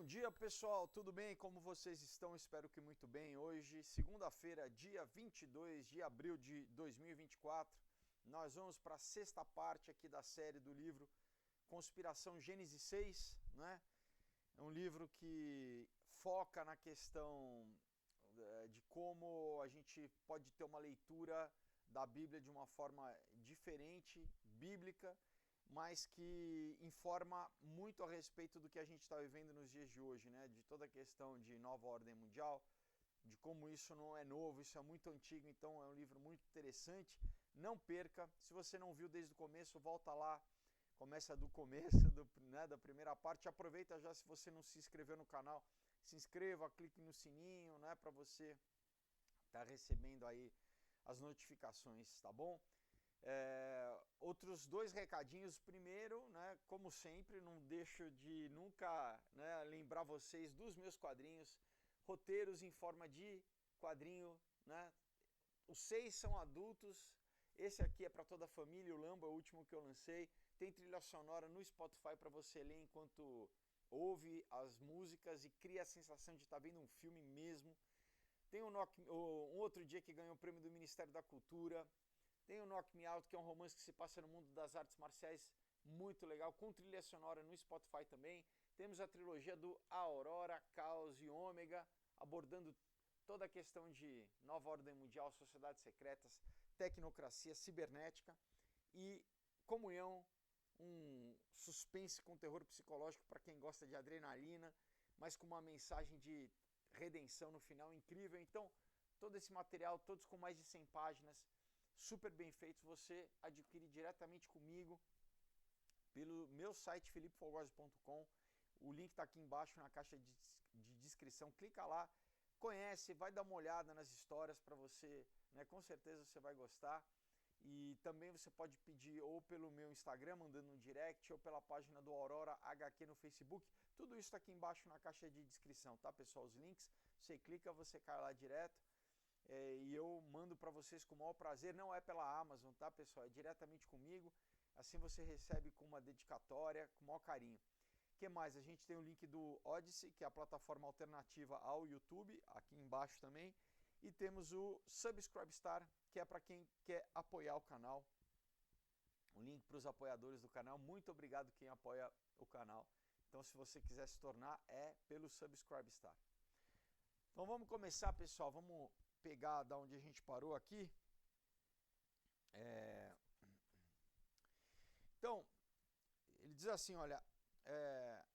Bom dia, pessoal, tudo bem? Como vocês estão? Espero que muito bem. Hoje, segunda-feira, dia 22 de abril de 2024, nós vamos para a sexta parte aqui da série do livro Conspiração Gênesis 6, né? É um livro que foca na questão de como a gente pode ter uma leitura da Bíblia de uma forma diferente, bíblica, mas que informa muito a respeito do que a gente está vivendo nos dias de hoje, né? De toda a questão de nova ordem mundial, de como isso não é novo, isso é muito antigo, então é um livro muito interessante. Não perca, se você não viu desde o começo, volta lá, começa do começo, da primeira parte. Aproveita já, se você não se inscreveu no canal, se inscreva, clique no sininho, né, para você estar recebendo aí as notificações, tá bom? Outros dois recadinhos. Primeiro, né, como sempre, não deixo de nunca, né, lembrar vocês dos meus quadrinhos, roteiros em forma de quadrinho, né? Os 6 são adultos, esse aqui é para toda a família, o Lambo é o último que eu lancei. Tem trilha sonora no Spotify para você ler enquanto ouve as músicas e cria a sensação de estar vendo um filme mesmo. Tem um Outro Dia, que ganhou o prêmio do Ministério da Cultura. Tem o Knock Me Out, que é um romance que se passa no mundo das artes marciais, muito legal, com trilha sonora no Spotify também. Temos a trilogia do Aurora, Caos e Ômega, abordando toda a questão de nova ordem mundial, sociedades secretas, tecnocracia, cibernética e Comunhão, um suspense com terror psicológico para quem gosta de adrenalina, mas com uma mensagem de redenção no final incrível. Então, todo esse material, todos com mais de 100 páginas, super bem feitos, você adquire diretamente comigo pelo meu site filipefolgosi.com. O link está aqui embaixo na caixa de descrição. Clica lá, conhece, vai dar uma olhada nas histórias para você, né? Com certeza você vai gostar. E também você pode pedir ou pelo meu Instagram, mandando um direct, ou pela página do Aurora HQ no Facebook. Tudo isso está aqui embaixo na caixa de descrição, tá, pessoal? Os links, você clica, você cai lá direto. E eu mando para vocês com o maior prazer. Não é pela Amazon, tá, pessoal? É diretamente comigo. Assim você recebe com uma dedicatória, com o maior carinho. O que mais? A gente tem o link do Odyssey, que é a plataforma alternativa ao YouTube, aqui embaixo também. E temos o Subscribestar, que é para quem quer apoiar o canal. Um link para os apoiadores do canal. Muito obrigado quem apoia o canal. Então, se você quiser se tornar, é pelo Subscribestar. Então vamos começar, pessoal. Vamos pegar da onde a gente parou aqui. Então, ele diz assim, olha,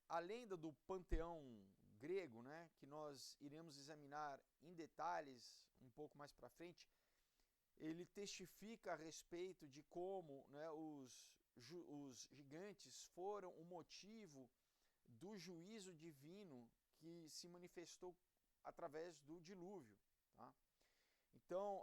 a lenda do panteão grego, né, que nós iremos examinar em detalhes um pouco mais para frente, ele testifica a respeito de como, né, os gigantes foram o motivo do juízo divino que se manifestou através do dilúvio, tá? Então,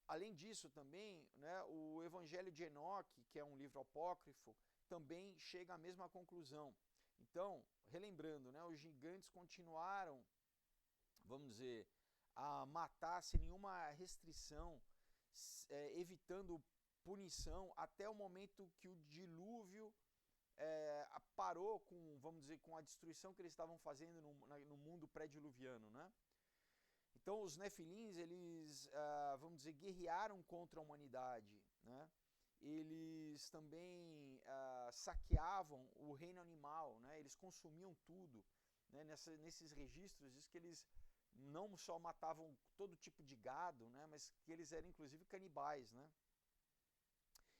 além disso também, né, o Evangelho de Enoque, que é um livro apócrifo, também chega à mesma conclusão. Então, relembrando, né, os gigantes continuaram, vamos dizer, a matar sem nenhuma restrição, evitando punição, até o momento que o dilúvio parou com, vamos dizer, com a destruição que eles estavam fazendo no mundo pré-diluviano, né? Então os nefilins, eles, vamos dizer, guerrearam contra a humanidade, né? Eles também saqueavam o reino animal, né? Eles consumiam tudo, né? Nesses registros diz que eles não só matavam todo tipo de gado, né? Mas que eles eram inclusive canibais, né?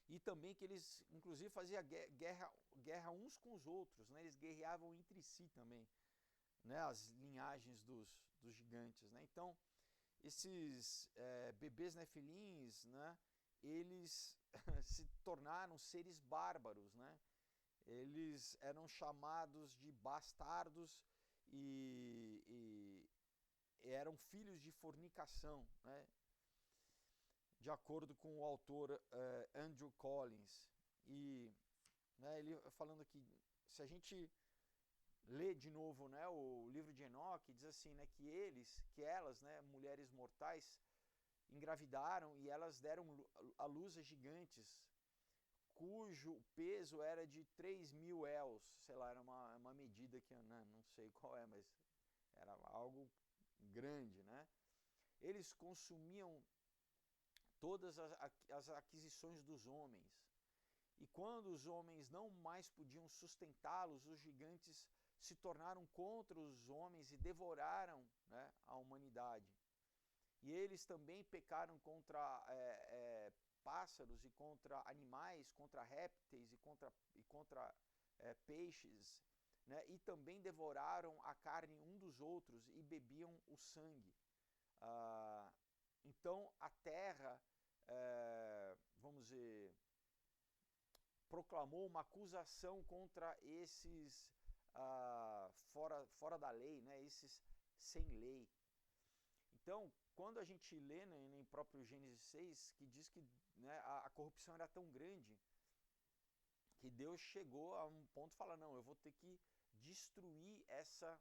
E também que eles inclusive faziam guerra uns com os outros, né? Eles guerreavam entre si também, né, as linhagens dos gigantes, né? Então, esses bebês nefilins, né, eles se tornaram seres bárbaros, né? Eles eram chamados de bastardos e eram filhos de fornicação, né? De acordo com o autor Andrew Collins. E, né, ele falando aqui, se a gente lê de novo, né, o livro de Enoque, diz assim, né, que elas, né, mulheres mortais, engravidaram e elas deram à luz a gigantes cujo peso era de 3.000 els, sei lá, era uma medida que, né, não sei qual é, mas era algo grande, né? Eles consumiam todas as aquisições dos homens. E quando os homens não mais podiam sustentá-los, os gigantes se tornaram contra os homens e devoraram, né, a humanidade. E eles também pecaram contra pássaros e contra animais, contra répteis e contra peixes, né? E também devoraram a carne um dos outros e bebiam o sangue. Então a terra, vamos dizer, proclamou uma acusação contra esses fora da lei, né? Esses sem lei. Então, quando a gente lê, né, em próprio Gênesis 6, que diz que, né, a corrupção era tão grande que Deus chegou a um ponto de falar, não, eu vou ter que destruir essa,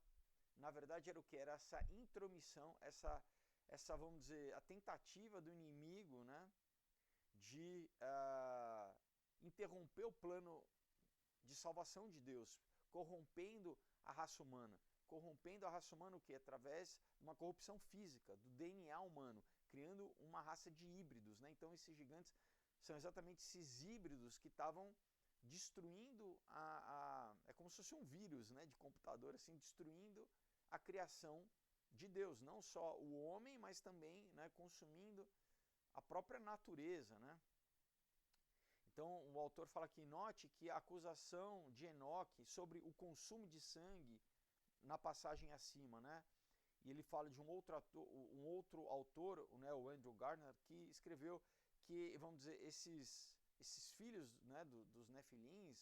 na verdade era o que? Era essa intromissão, essa vamos dizer, a tentativa do inimigo, né, de interromper o plano de salvação de Deus, corrompendo a raça humana. Corrompendo a raça humana o quê? Através de uma corrupção física, do DNA humano, criando uma raça de híbridos, né? Então esses gigantes são exatamente esses híbridos que estavam destruindo é como se fosse um vírus, né, de computador, assim, destruindo a criação de Deus, não só o homem, mas também, né, consumindo a própria natureza, né? Então o autor fala aqui, note que a acusação de Enoque sobre o consumo de sangue na passagem acima, né? E ele fala de um outro autor, né, o Andrew Gardner, que escreveu que, vamos dizer, esses filhos, né, dos Nefilins,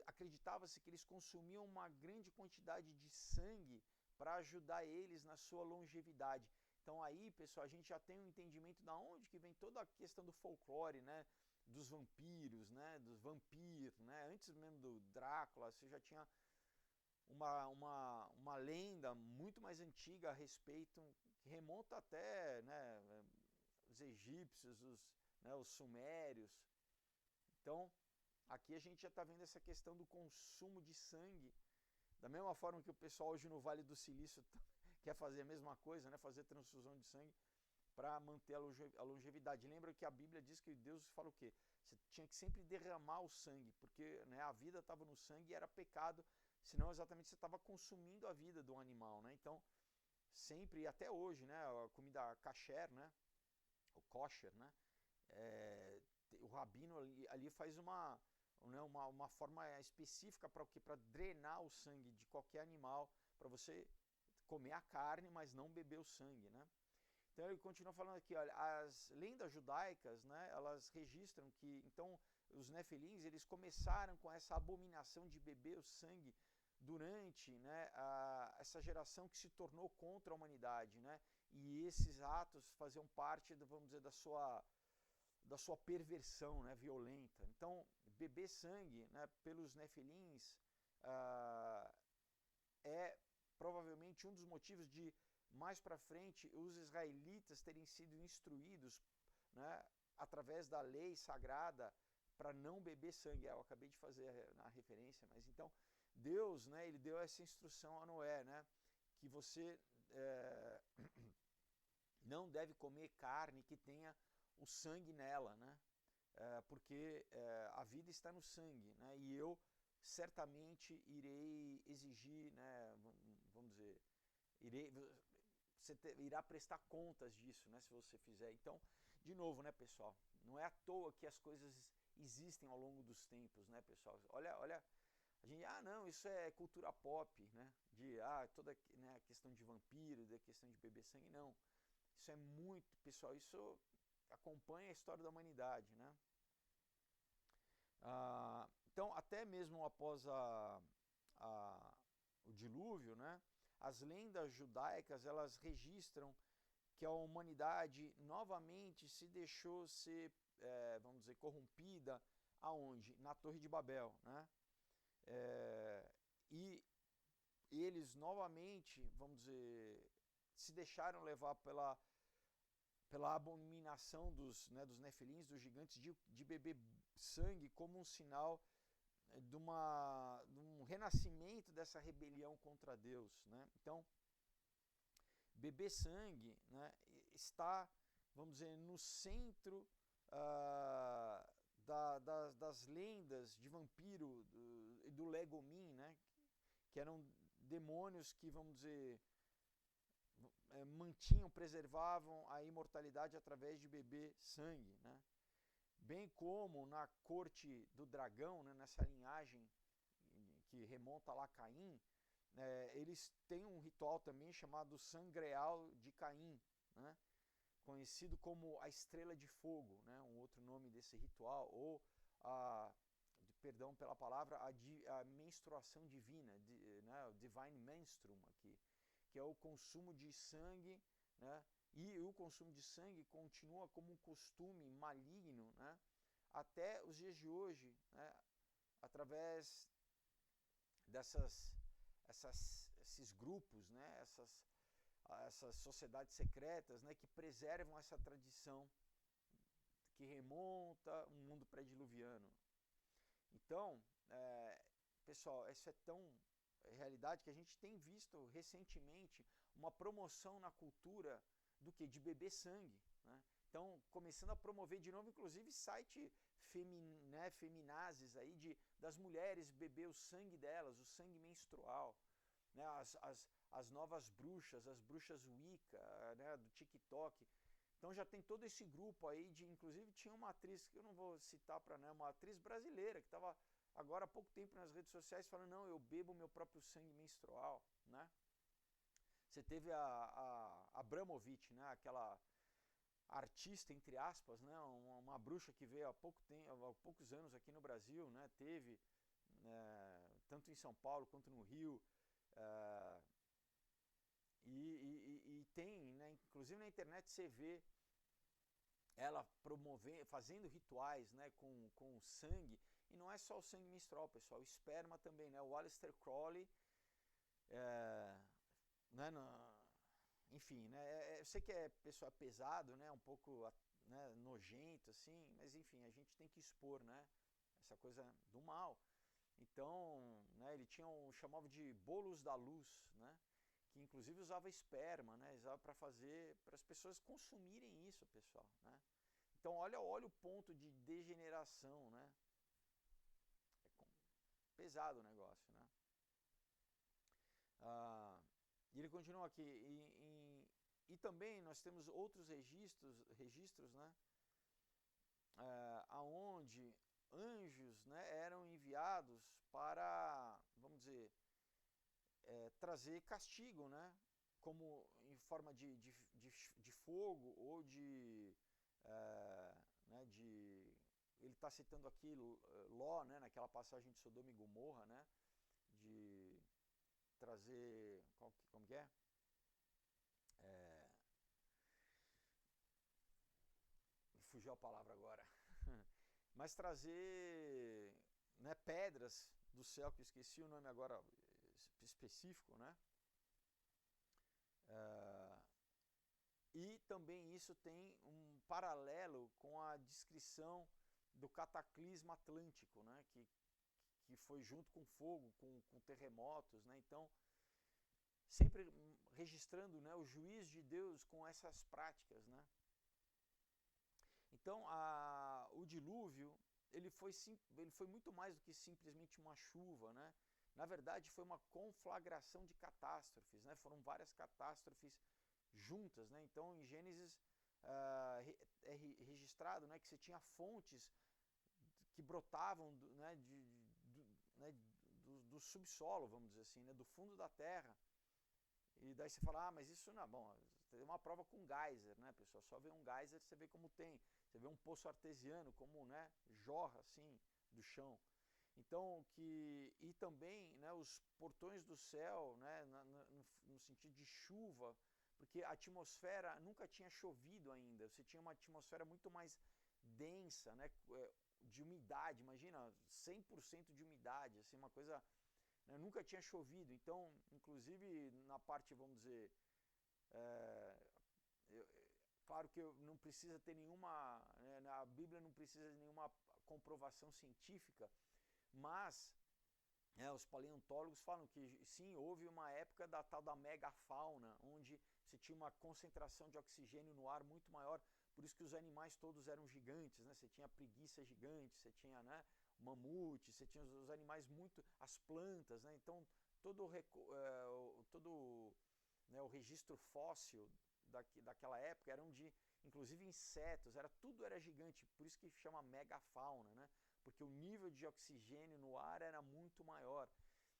acreditava-se que eles consumiam uma grande quantidade de sangue para ajudar eles na sua longevidade. Então aí, pessoal, a gente já tem um entendimento da onde que vem toda a questão do folclore, né, dos vampiros, né, dos vampiros, né? Antes mesmo do Drácula, você já tinha uma lenda muito mais antiga a respeito, que remonta até, né, os egípcios, os sumérios. Então, aqui a gente já está vendo essa questão do consumo de sangue, da mesma forma que o pessoal hoje no Vale do Silício quer fazer a mesma coisa, né, fazer transfusão de sangue para manter a longevidade. Lembra que a Bíblia diz que Deus fala o quê? Você tinha que sempre derramar o sangue, porque, né, a vida estava no sangue e era pecado, senão exatamente você estava consumindo a vida do animal, né? Então, sempre, e até hoje, né, a comida kasher, né, o kosher, né, o rabino ali faz uma forma específica para o quê? Para drenar o sangue de qualquer animal, para você comer a carne, mas não beber o sangue, né? Então ele continua falando aqui, olha, as lendas judaicas, né, elas registram que, então, os nefilins, eles começaram com essa abominação de beber o sangue durante, né, essa geração que se tornou contra a humanidade, né, e esses atos faziam parte, vamos dizer, da sua perversão, né, violenta. Então, beber sangue, né, pelos nefilins é provavelmente um dos motivos de mais para frente os israelitas terem sido instruídos, né, através da lei sagrada para não beber sangue. Eu acabei de fazer a referência, mas então Deus, né, ele deu essa instrução a Noé, né, que você não deve comer carne que tenha o sangue nela, né, porque a vida está no sangue, né, e eu certamente irei exigir, né, vamos dizer, você irá prestar contas disso, né, se você fizer. Então, de novo, né, pessoal, não é à toa que as coisas existem ao longo dos tempos, né, pessoal. Olha, a gente, não, isso é cultura pop, né, de toda, né, a questão de vampiro, da questão de beber sangue, não. Isso é muito, pessoal, isso acompanha a história da humanidade, né. Então, até mesmo após o dilúvio, né, as lendas judaicas, elas registram que a humanidade novamente se deixou ser, vamos dizer, corrompida, aonde? Na Torre de Babel, né? E eles novamente, vamos dizer, se deixaram levar pela abominação dos nefilins, dos gigantes, de beber sangue como um sinal de um renascimento dessa rebelião contra Deus, né? Então, beber sangue, né, está, vamos dizer, no centro das lendas de vampiro e do Legomin, né, que eram demônios que, vamos dizer, mantinham, preservavam a imortalidade através de beber sangue, né? Bem como na corte do dragão, né, nessa linhagem que remonta lá a Caim, eles têm um ritual também chamado Sangreal de Caim, né, conhecido como a Estrela de Fogo, né, um outro nome desse ritual, ou perdão pela palavra, a menstruação divina, né, o Divine Menstruum aqui, que é o consumo de sangue, né, e o consumo de sangue continua como um costume maligno, né, até os dias de hoje, né, através esses grupos, né, essas sociedades secretas, né, que preservam essa tradição que remonta um mundo pré-diluviano. Então, pessoal, isso é tão realidade que a gente tem visto recentemente uma promoção na cultura do que? De beber sangue, né? Então, começando a promover de novo, inclusive, site feminazes aí das mulheres beber o sangue delas, o sangue menstrual, né? As novas bruxas, as bruxas Wicca, né? Do TikTok. Então já tem todo esse grupo aí inclusive tinha uma atriz, que eu não vou citar uma atriz brasileira, que estava agora há pouco tempo nas redes sociais falando, não, eu bebo meu próprio sangue menstrual, né? Você teve a Abramovic, né? Aquela artista, entre aspas, né? Uma bruxa que veio há poucos anos aqui no Brasil, né? Teve, tanto em São Paulo quanto no Rio, e tem, né? Inclusive na internet você vê ela fazendo rituais, né, com sangue, e não é só o sangue menstrual, pessoal, o esperma também, né, o Aleister Crowley, né, enfim, né, eu sei que pessoal, pesado, né, um pouco, né, nojento, assim, mas enfim, a gente tem que expor, né, essa coisa do mal. Então, né, ele chamava de bolos da luz, né, que inclusive usava esperma, né, usava para as pessoas consumirem isso, pessoal, né. Então olha o ponto de degeneração, né, pesado o negócio, né. E ele continua aqui, e também nós temos outros registros, né, aonde anjos, né, eram enviados para, vamos dizer, trazer castigo, né, como em forma de fogo ou né, ele está citando aqui Ló, né, naquela passagem de Sodoma e Gomorra, né, de trazer, como que é? Fugiu a palavra agora. Mas trazer, né, pedras do céu, que eu esqueci o nome agora específico, né? E também isso tem um paralelo com a descrição do cataclisma atlântico, né? Que foi junto com fogo, com terremotos, né? Então, sempre registrando, né, o juízo de Deus com essas práticas, né? Então, o dilúvio, ele foi muito mais do que simplesmente uma chuva, né? Na verdade, foi uma conflagração de catástrofes, né? Foram várias catástrofes juntas, né? Então, em Gênesis é registrado, né, que você tinha fontes que brotavam, né, do subsolo, vamos dizer assim, né, do fundo da terra. E daí você fala, mas isso não é bom. Tem uma prova com geyser, né, pessoal? Só vê um geyser, você vê como tem. Você vê um poço artesiano, como, né, jorra assim do chão. Então, e também, né, os portões do céu, né, no sentido de chuva, porque a atmosfera nunca tinha chovido ainda. Você tinha uma atmosfera muito mais densa, né, de umidade. Imagina, 100% de umidade, assim, uma coisa, né, nunca tinha chovido. Então, inclusive na parte, vamos dizer, Claro que não precisa ter nenhuma, né, a Bíblia não precisa de nenhuma comprovação científica, mas os paleontólogos falam que sim, houve uma época da tal da megafauna, onde você tinha uma concentração de oxigênio no ar muito maior, por isso que os animais todos eram gigantes, né? Você tinha preguiça gigante, você tinha, né, mamute, você tinha os animais muito, as plantas, né? Então todo né, o registro fóssil daquela época eram de, inclusive insetos, tudo era gigante, por isso que chama megafauna, né? Porque o nível de oxigênio no ar era muito maior.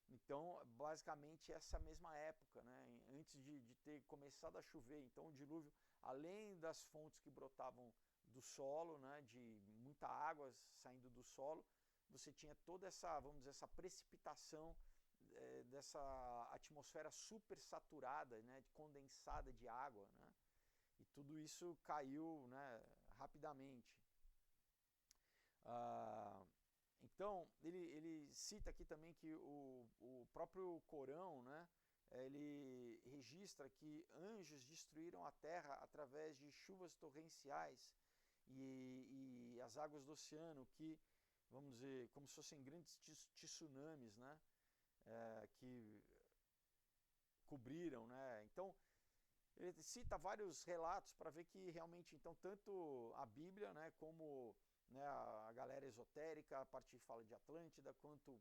Então, basicamente, essa mesma época, né? Antes de ter começado a chover. Então, o dilúvio, além das fontes que brotavam do solo, né, de muita água saindo do solo, você tinha toda essa, vamos dizer, essa precipitação dessa atmosfera super saturada, né, condensada de água, né? E tudo isso caiu, né, rapidamente. Então, ele cita aqui também que o próprio Corão, né, ele registra que anjos destruíram a terra através de chuvas torrenciais e as águas do oceano que, vamos dizer, como se fossem grandes tsunamis, né, que cobriram, né. Então, ele cita vários relatos para ver que realmente, então, tanto a Bíblia, né, como, né, a galera esotérica, a partir fala de Atlântida, quanto,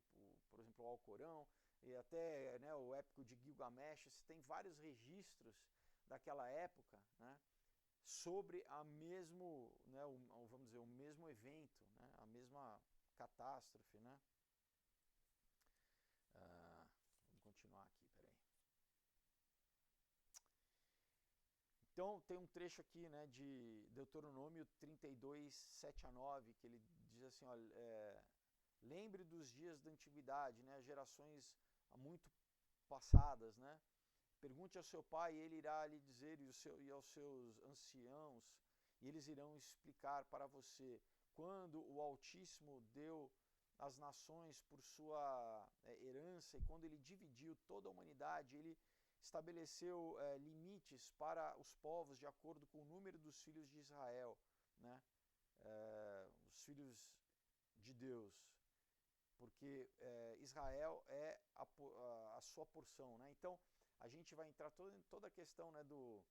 por exemplo, o Alcorão, e até, né, o épico de Gilgamesh, você tem vários registros daquela época, né, sobre a mesmo, né, vamos dizer, o mesmo evento, né, a mesma catástrofe, né. Vamos continuar aqui, peraí. Então, tem um trecho aqui, né, de Deuteronômio 32, 7 a 9, que ele diz assim, olha, lembre dos dias da antiguidade, né, gerações muito passadas, né, pergunte ao seu pai e ele irá lhe dizer, e aos seus anciãos, e eles irão explicar para você, quando o Altíssimo deu as nações por sua herança, e quando ele dividiu toda a humanidade, ele estabeleceu limites para os povos de acordo com o número dos filhos de Israel, né? Os filhos de Deus, porque Israel é a sua porção, né? Então a gente vai entrar toda a questão, né, do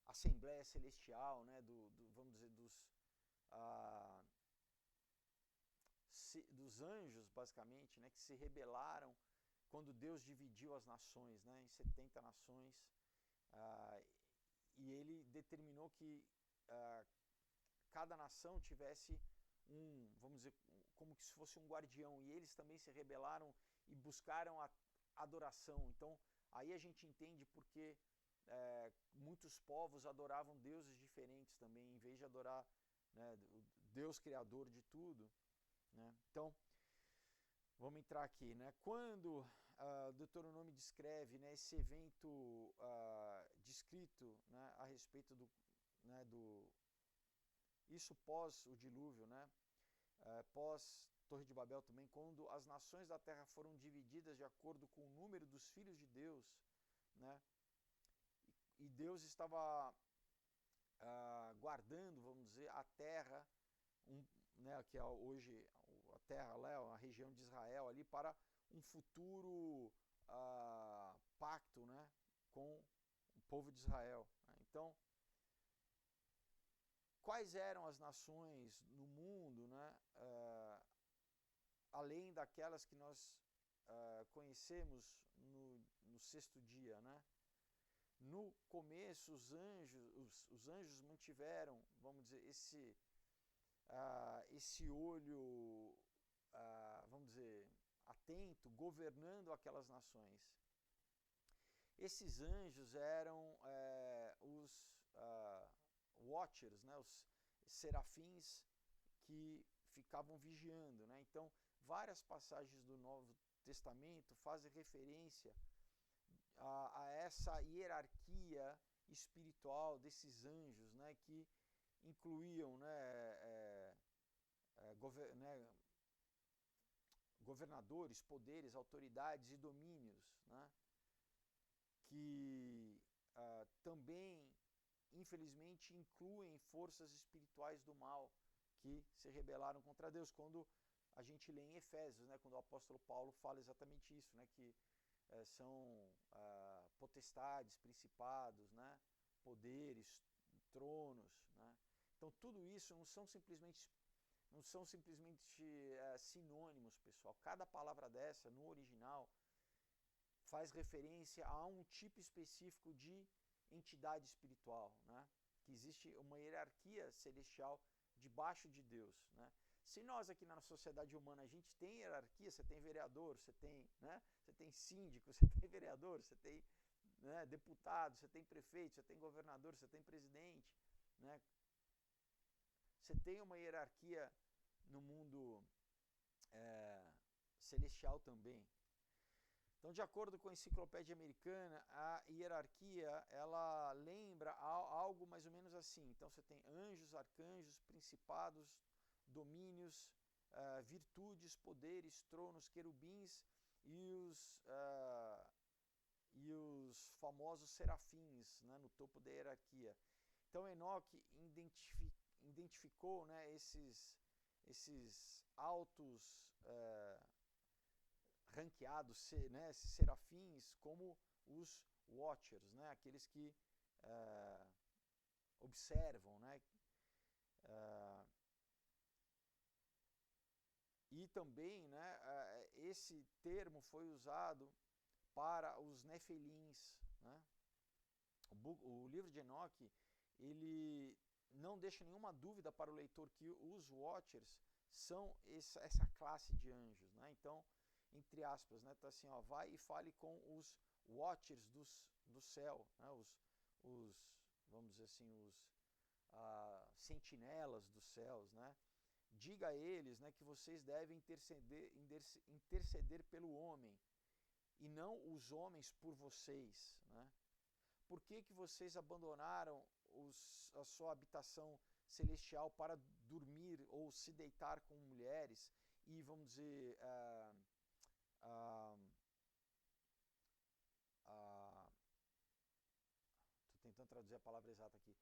Assembleia Celestial, né? Vamos dizer, dos anjos, basicamente, né, que se rebelaram quando Deus dividiu as nações, né, em 70 nações, e ele determinou que cada nação tivesse vamos dizer, como se fosse um guardião, e eles também se rebelaram e buscaram a adoração. Então, aí a gente entende porque muitos povos adoravam deuses diferentes também, em vez de adorar, né, o Deus criador de tudo, né? Então, vamos entrar aqui, né? Quando Deuteronômio descreve, né, esse evento descrito, né, a respeito né, isso pós o dilúvio, né, pós Torre de Babel também, quando as nações da terra foram divididas de acordo com o número dos filhos de Deus, né, e Deus estava guardando, vamos dizer, a terra, né, que é hoje a terra lá, a região de Israel ali, para um futuro pacto, né, com o povo de Israel. Então, quais eram as nações no mundo, né, além daquelas que nós conhecemos no sexto dia, né? No começo, os anjos mantiveram, vamos dizer, esse olho, vamos dizer, atento, governando aquelas nações. Esses anjos eram os watchers, né, os serafins que ficavam vigiando, né? Então, várias passagens do Novo Testamento fazem referência a essa hierarquia espiritual desses anjos, né, que incluíam, né, governadores, poderes, autoridades e domínios, né, que também, infelizmente, incluem forças espirituais do mal que se rebelaram contra Deus. Quando a gente lê em Efésios, né, quando o apóstolo Paulo fala exatamente isso, né, que são potestades, principados, né, poderes, tronos, né? Então tudo isso não são simplesmente sinônimos, pessoal. Cada palavra dessa no original faz referência a um tipo específico de entidade espiritual, né? Que existe uma hierarquia celestial debaixo de Deus, né? Se nós aqui na sociedade humana a gente tem hierarquia, você tem vereador, você tem, né? Você tem síndico, você tem vereador, você tem, né, deputado, você tem prefeito, você tem governador, você tem presidente, né? Você tem uma hierarquia no mundo celestial também. Então, de acordo com a Enciclopédia Americana, a hierarquia, ela lembra algo mais ou menos assim. Então, você tem anjos, arcanjos, principados, domínios, virtudes, poderes, tronos, querubins e os famosos serafins, né, no topo da hierarquia. Então, Enoque identificou, né, esses altos ranqueados, né, esses serafins, como os watchers, né, aqueles que observam, né, e também, né, esse termo foi usado para os nefelins, né? O livro de Enoque, ele não deixa nenhuma dúvida para o leitor que os watchers são essa classe de anjos, né? Então, entre aspas, né, tá assim, ó, vai e fale com os watchers do céu, né? Vamos dizer assim, os sentinelas dos céus, né? Diga a eles, né, que vocês devem interceder pelo homem e não os homens por vocês, né? Por que vocês abandonaram a sua habitação celestial para dormir ou se deitar com mulheres e, vamos dizer, estou tentando traduzir a palavra exata aqui,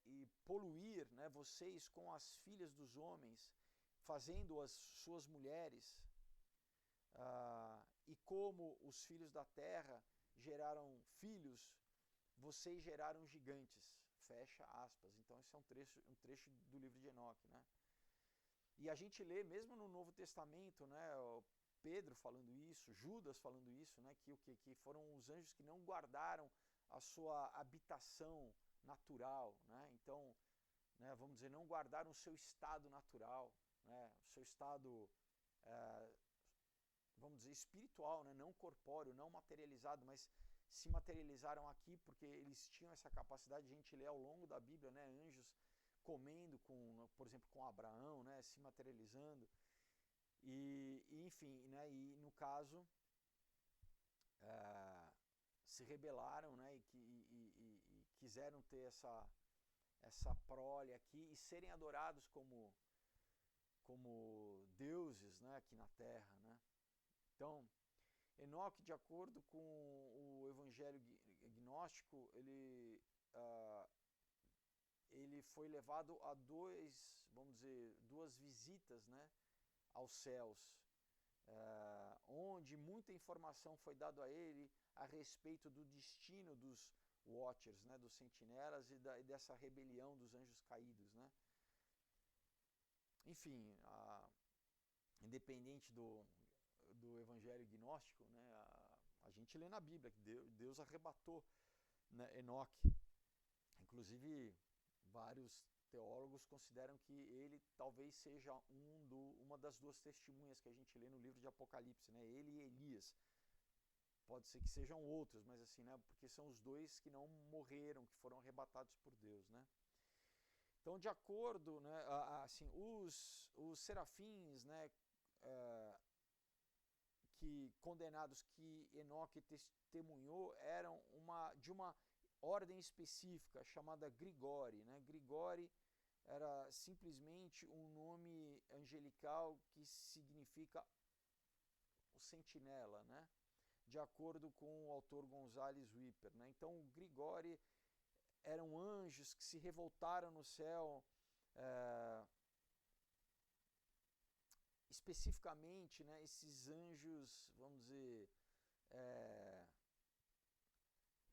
e poluir, né, vocês com as filhas dos homens, fazendo-as suas mulheres, e como os filhos da terra geraram filhos, vocês geraram gigantes. Fecha aspas. Então esse é um trecho do livro de Enoque, né? E a gente lê mesmo no Novo Testamento, né, Pedro falando isso, Judas falando isso, né, que foram os anjos que não guardaram a sua habitação natural, né? Então, né, vamos dizer, não guardaram o seu estado natural, né, o seu estado vamos dizer, espiritual, né? Não corpóreo, não materializado, mas se materializaram aqui porque eles tinham essa capacidade. A gente lê ao longo da Bíblia, né, anjos comendo com, por exemplo, com Abraão, né, se materializando, e enfim, né, e no caso se rebelaram, né, e quiseram ter essa prole aqui e serem adorados como deuses, né, aqui na Terra, né? Então, Enoque, de acordo com o Evangelho gnóstico, ele foi levado a vamos dizer, duas visitas, né, aos céus, onde muita informação foi dada a ele a respeito do destino dos watchers, né, dos sentinelas e dessa rebelião dos anjos caídos, né? Enfim, independente do evangelho gnóstico, né, a gente lê na Bíblia que Deus arrebatou, né, Enoque. Inclusive, vários teólogos consideram que ele talvez seja uma das duas testemunhas que a gente lê no livro de Apocalipse, né, ele e Elias. Pode ser que sejam outros, mas assim, né, porque são os dois que não morreram, que foram arrebatados por Deus, né? Então, de acordo, né, assim, os serafins, né, que condenados que Enoque testemunhou eram de uma ordem específica chamada Grigori, né? Grigori era simplesmente um nome angelical que significa o sentinela, né? de acordo com o autor Gonzales Wipper, né? Então, o Grigori eram anjos que se revoltaram no céu, especificamente, né, esses anjos, vamos dizer,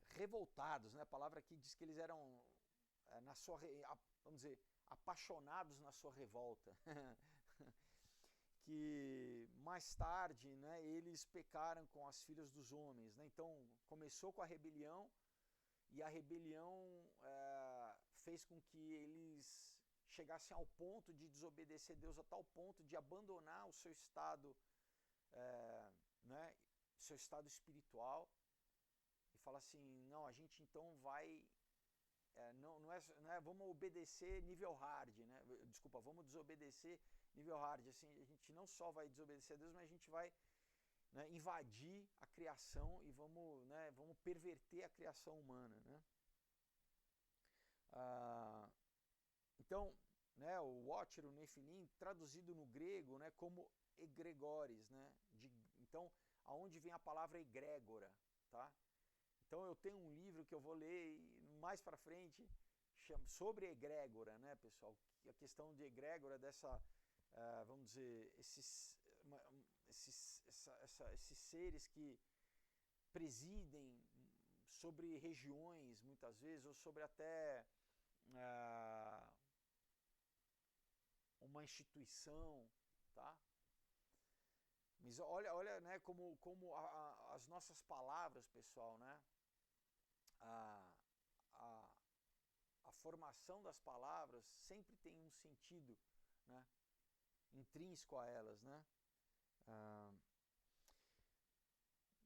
revoltados, né? A palavra aqui diz que eles eram, vamos dizer, apaixonados na sua revolta. Que mais tarde, né, eles pecaram com as filhas dos homens, né? Então começou com a rebelião, e a rebelião fez com que eles chegassem ao ponto de desobedecer Deus, a tal ponto de abandonar o seu estado, né, seu estado espiritual, e falar assim, não, a gente então vai, não é vamos obedecer nível hard, né? Desculpa, vamos desobedecer nível hard, assim, a gente não só vai desobedecer a Deus, mas a gente vai, né, invadir a criação e vamos, né, vamos perverter a criação humana, né? Então, né, o Watcher, o Nefilim, traduzido no grego, né, como egregores, né? Então, aonde vem a palavra egrégora, tá? Então eu tenho um livro que eu vou ler mais para frente sobre egrégora, né, pessoal? A questão de egrégora, dessa, vamos dizer, esses seres que presidem sobre regiões, muitas vezes, ou sobre até uma instituição, tá? Mas olha, né, como as nossas palavras, pessoal, né? A formação das palavras sempre tem um sentido, né, intrínseco a elas, né?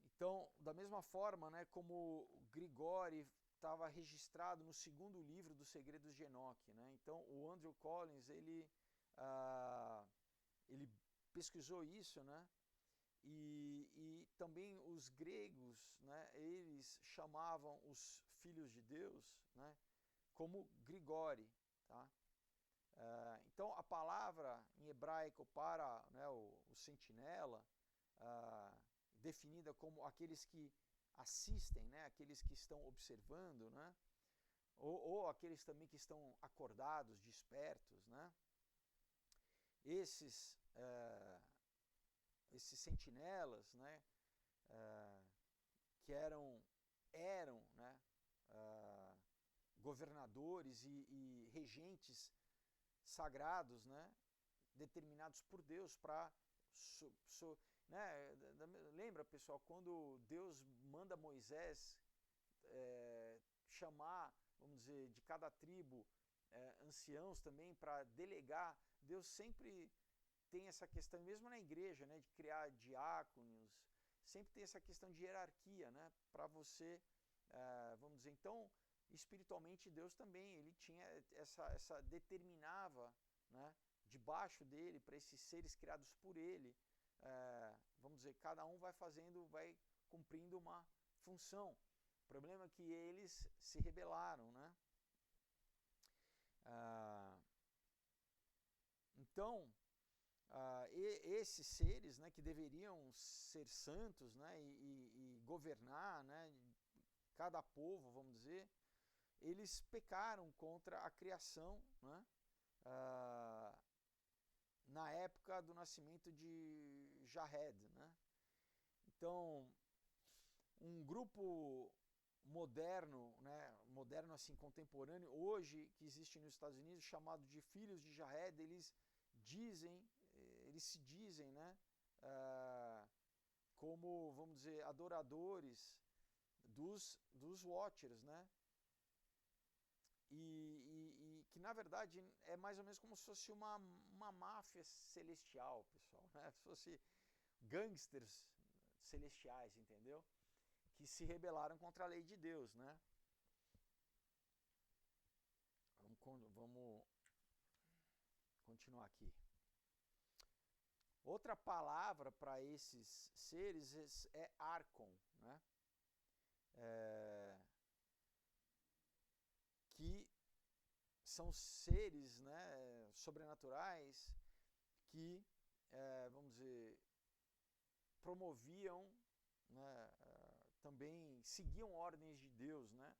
Então, da mesma forma, né, como Grigori estava registrado no segundo livro dos Segredos de Enoque, né? Então, o Andrew Collins, ele pesquisou isso, né? E também os gregos, né, eles chamavam os filhos de Deus, né, como Grigori, tá? Então a palavra em hebraico para, né, o sentinela, definida como aqueles que assistem, né, aqueles que estão observando, né, ou aqueles também que estão acordados, despertos, né? Esses sentinelas, né, que eram, né, governadores e regentes sagrados, né, determinados por Deus para, né, lembra, pessoal, quando Deus manda Moisés chamar, vamos dizer, de cada tribo anciãos também para delegar, Deus sempre tem essa questão, mesmo na igreja, né, de criar diáconos, sempre tem essa questão de hierarquia, né, para você, vamos dizer, então, espiritualmente Deus também, ele tinha determinava, né, debaixo dele, para esses seres criados por ele, vamos dizer, cada um vai cumprindo uma função. O problema é que eles se rebelaram, né? Então, esses seres, né, que deveriam ser santos, né, e governar, né, cada povo, vamos dizer, eles pecaram contra a criação, né, na época do nascimento de Jared, né? Então, um grupo moderno, né, moderno assim, contemporâneo, hoje, que existe nos Estados Unidos, chamado de Filhos de Jared, eles se dizem, né, como, vamos dizer, adoradores dos Watchers, né? E que na verdade é mais ou menos como se fosse uma máfia celestial, pessoal, né? Se fosse gangsters celestiais, entendeu? Que se rebelaram contra a lei de Deus, né? Vamos continuar aqui. Outra palavra para esses seres é Archon, né? Que são seres, né, sobrenaturais que, vamos dizer, promoviam, né, também seguiam ordens de Deus, né?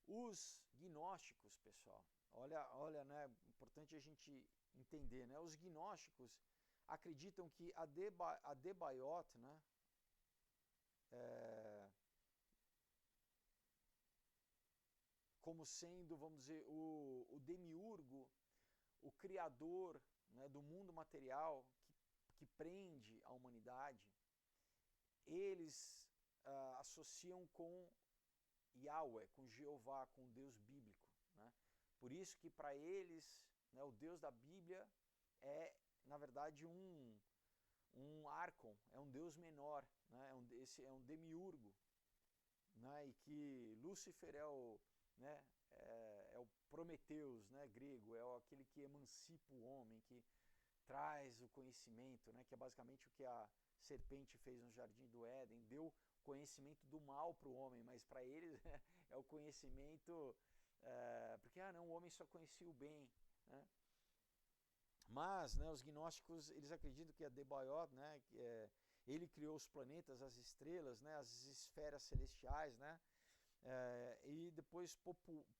Os gnósticos, pessoal, olha, né, importante a gente entender, né? Os gnósticos acreditam que a Debaiot, né, como sendo, vamos dizer, o demiurgo, o criador, né, do mundo material que prende a humanidade, eles associam com Yahweh, com Jeová, com o Deus bíblico, né? Por isso que para eles, né, o Deus da Bíblia é, na verdade, um Arcon, é um Deus menor, né? Esse é um demiurgo, né? E que Lúcifer é o, né, é o Prometeus, né, grego, é aquele que emancipa o homem, que traz o conhecimento, né, que é basicamente o que a serpente fez no Jardim do Éden, deu conhecimento do mal para o homem, mas para eles é o conhecimento, porque não, o homem só conhecia o bem, né? Mas, né, os gnósticos, eles acreditam que a Debaiot, né, ele criou os planetas, as estrelas, né, as esferas celestiais, né, e depois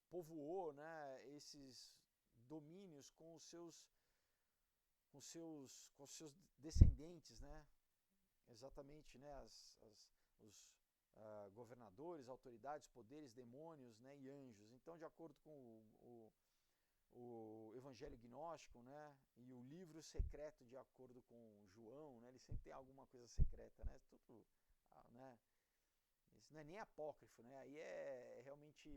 povoou, né, esses domínios com os seus descendentes, né, exatamente, né, os governadores, autoridades, poderes, demônios, né, e anjos. Então, de acordo com o Evangelho Gnóstico, né, e o livro secreto, de acordo com João, né, ele sempre tem alguma coisa secreta, né, tudo, né, isso não é nem apócrifo, né, aí é realmente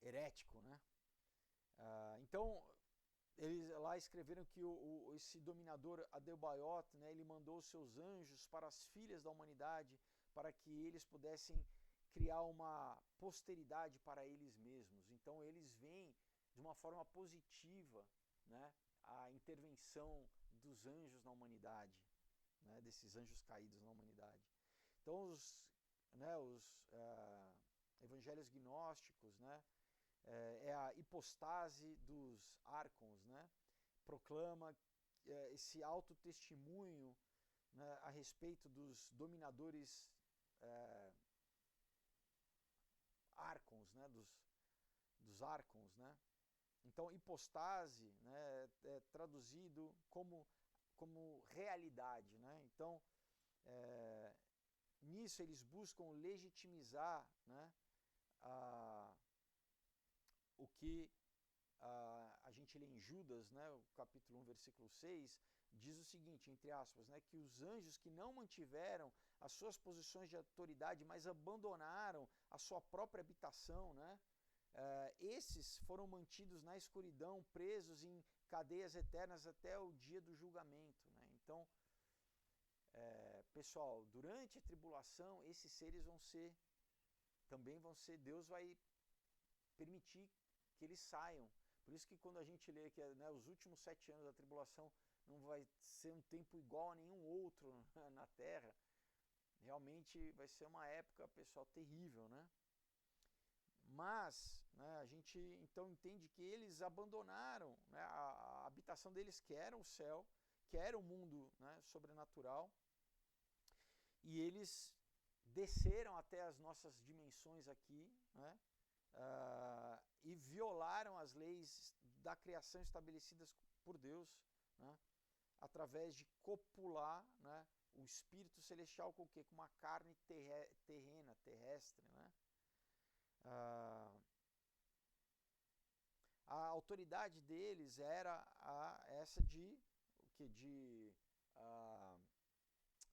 herético, né. Então, eles lá escreveram que esse dominador Adebayoth, né, ele mandou os seus anjos para as filhas da humanidade, para que eles pudessem criar uma posteridade para eles mesmos. Então eles veem de uma forma positiva, né, a intervenção dos anjos na humanidade, né, desses anjos caídos na humanidade. Então os evangelhos gnósticos, né, é a hipostase dos arcons, né? Proclama esse autotestemunho, né, a respeito dos dominadores arcons, né, dos arcons, né? Então, hipostase, né, é traduzido como realidade, né? Então, nisso eles buscam legitimizar, né, o que a gente lê em Judas, né, o capítulo 1, versículo 6, diz o seguinte, entre aspas, né, que os anjos que não mantiveram as suas posições de autoridade, mas abandonaram a sua própria habitação, né, esses foram mantidos na escuridão, presos em cadeias eternas até o dia do julgamento, né? Então, pessoal, durante a tribulação, esses seres também vão ser, Deus vai permitir que eles saiam. Por isso que quando a gente lê que, né, os últimos 7 anos da tribulação não vai ser um tempo igual a nenhum outro na Terra, realmente vai ser uma época, pessoal, terrível, né? Mas, né, a gente então entende que eles abandonaram, né, a habitação deles, que era o céu, que era o mundo, né, sobrenatural, e eles desceram até as nossas dimensões aqui, né, e violaram as leis da criação estabelecidas por Deus, né, através de copular, né, o espírito celestial com o quê? Com uma carne terrena, terrestre, né? A autoridade deles era essa de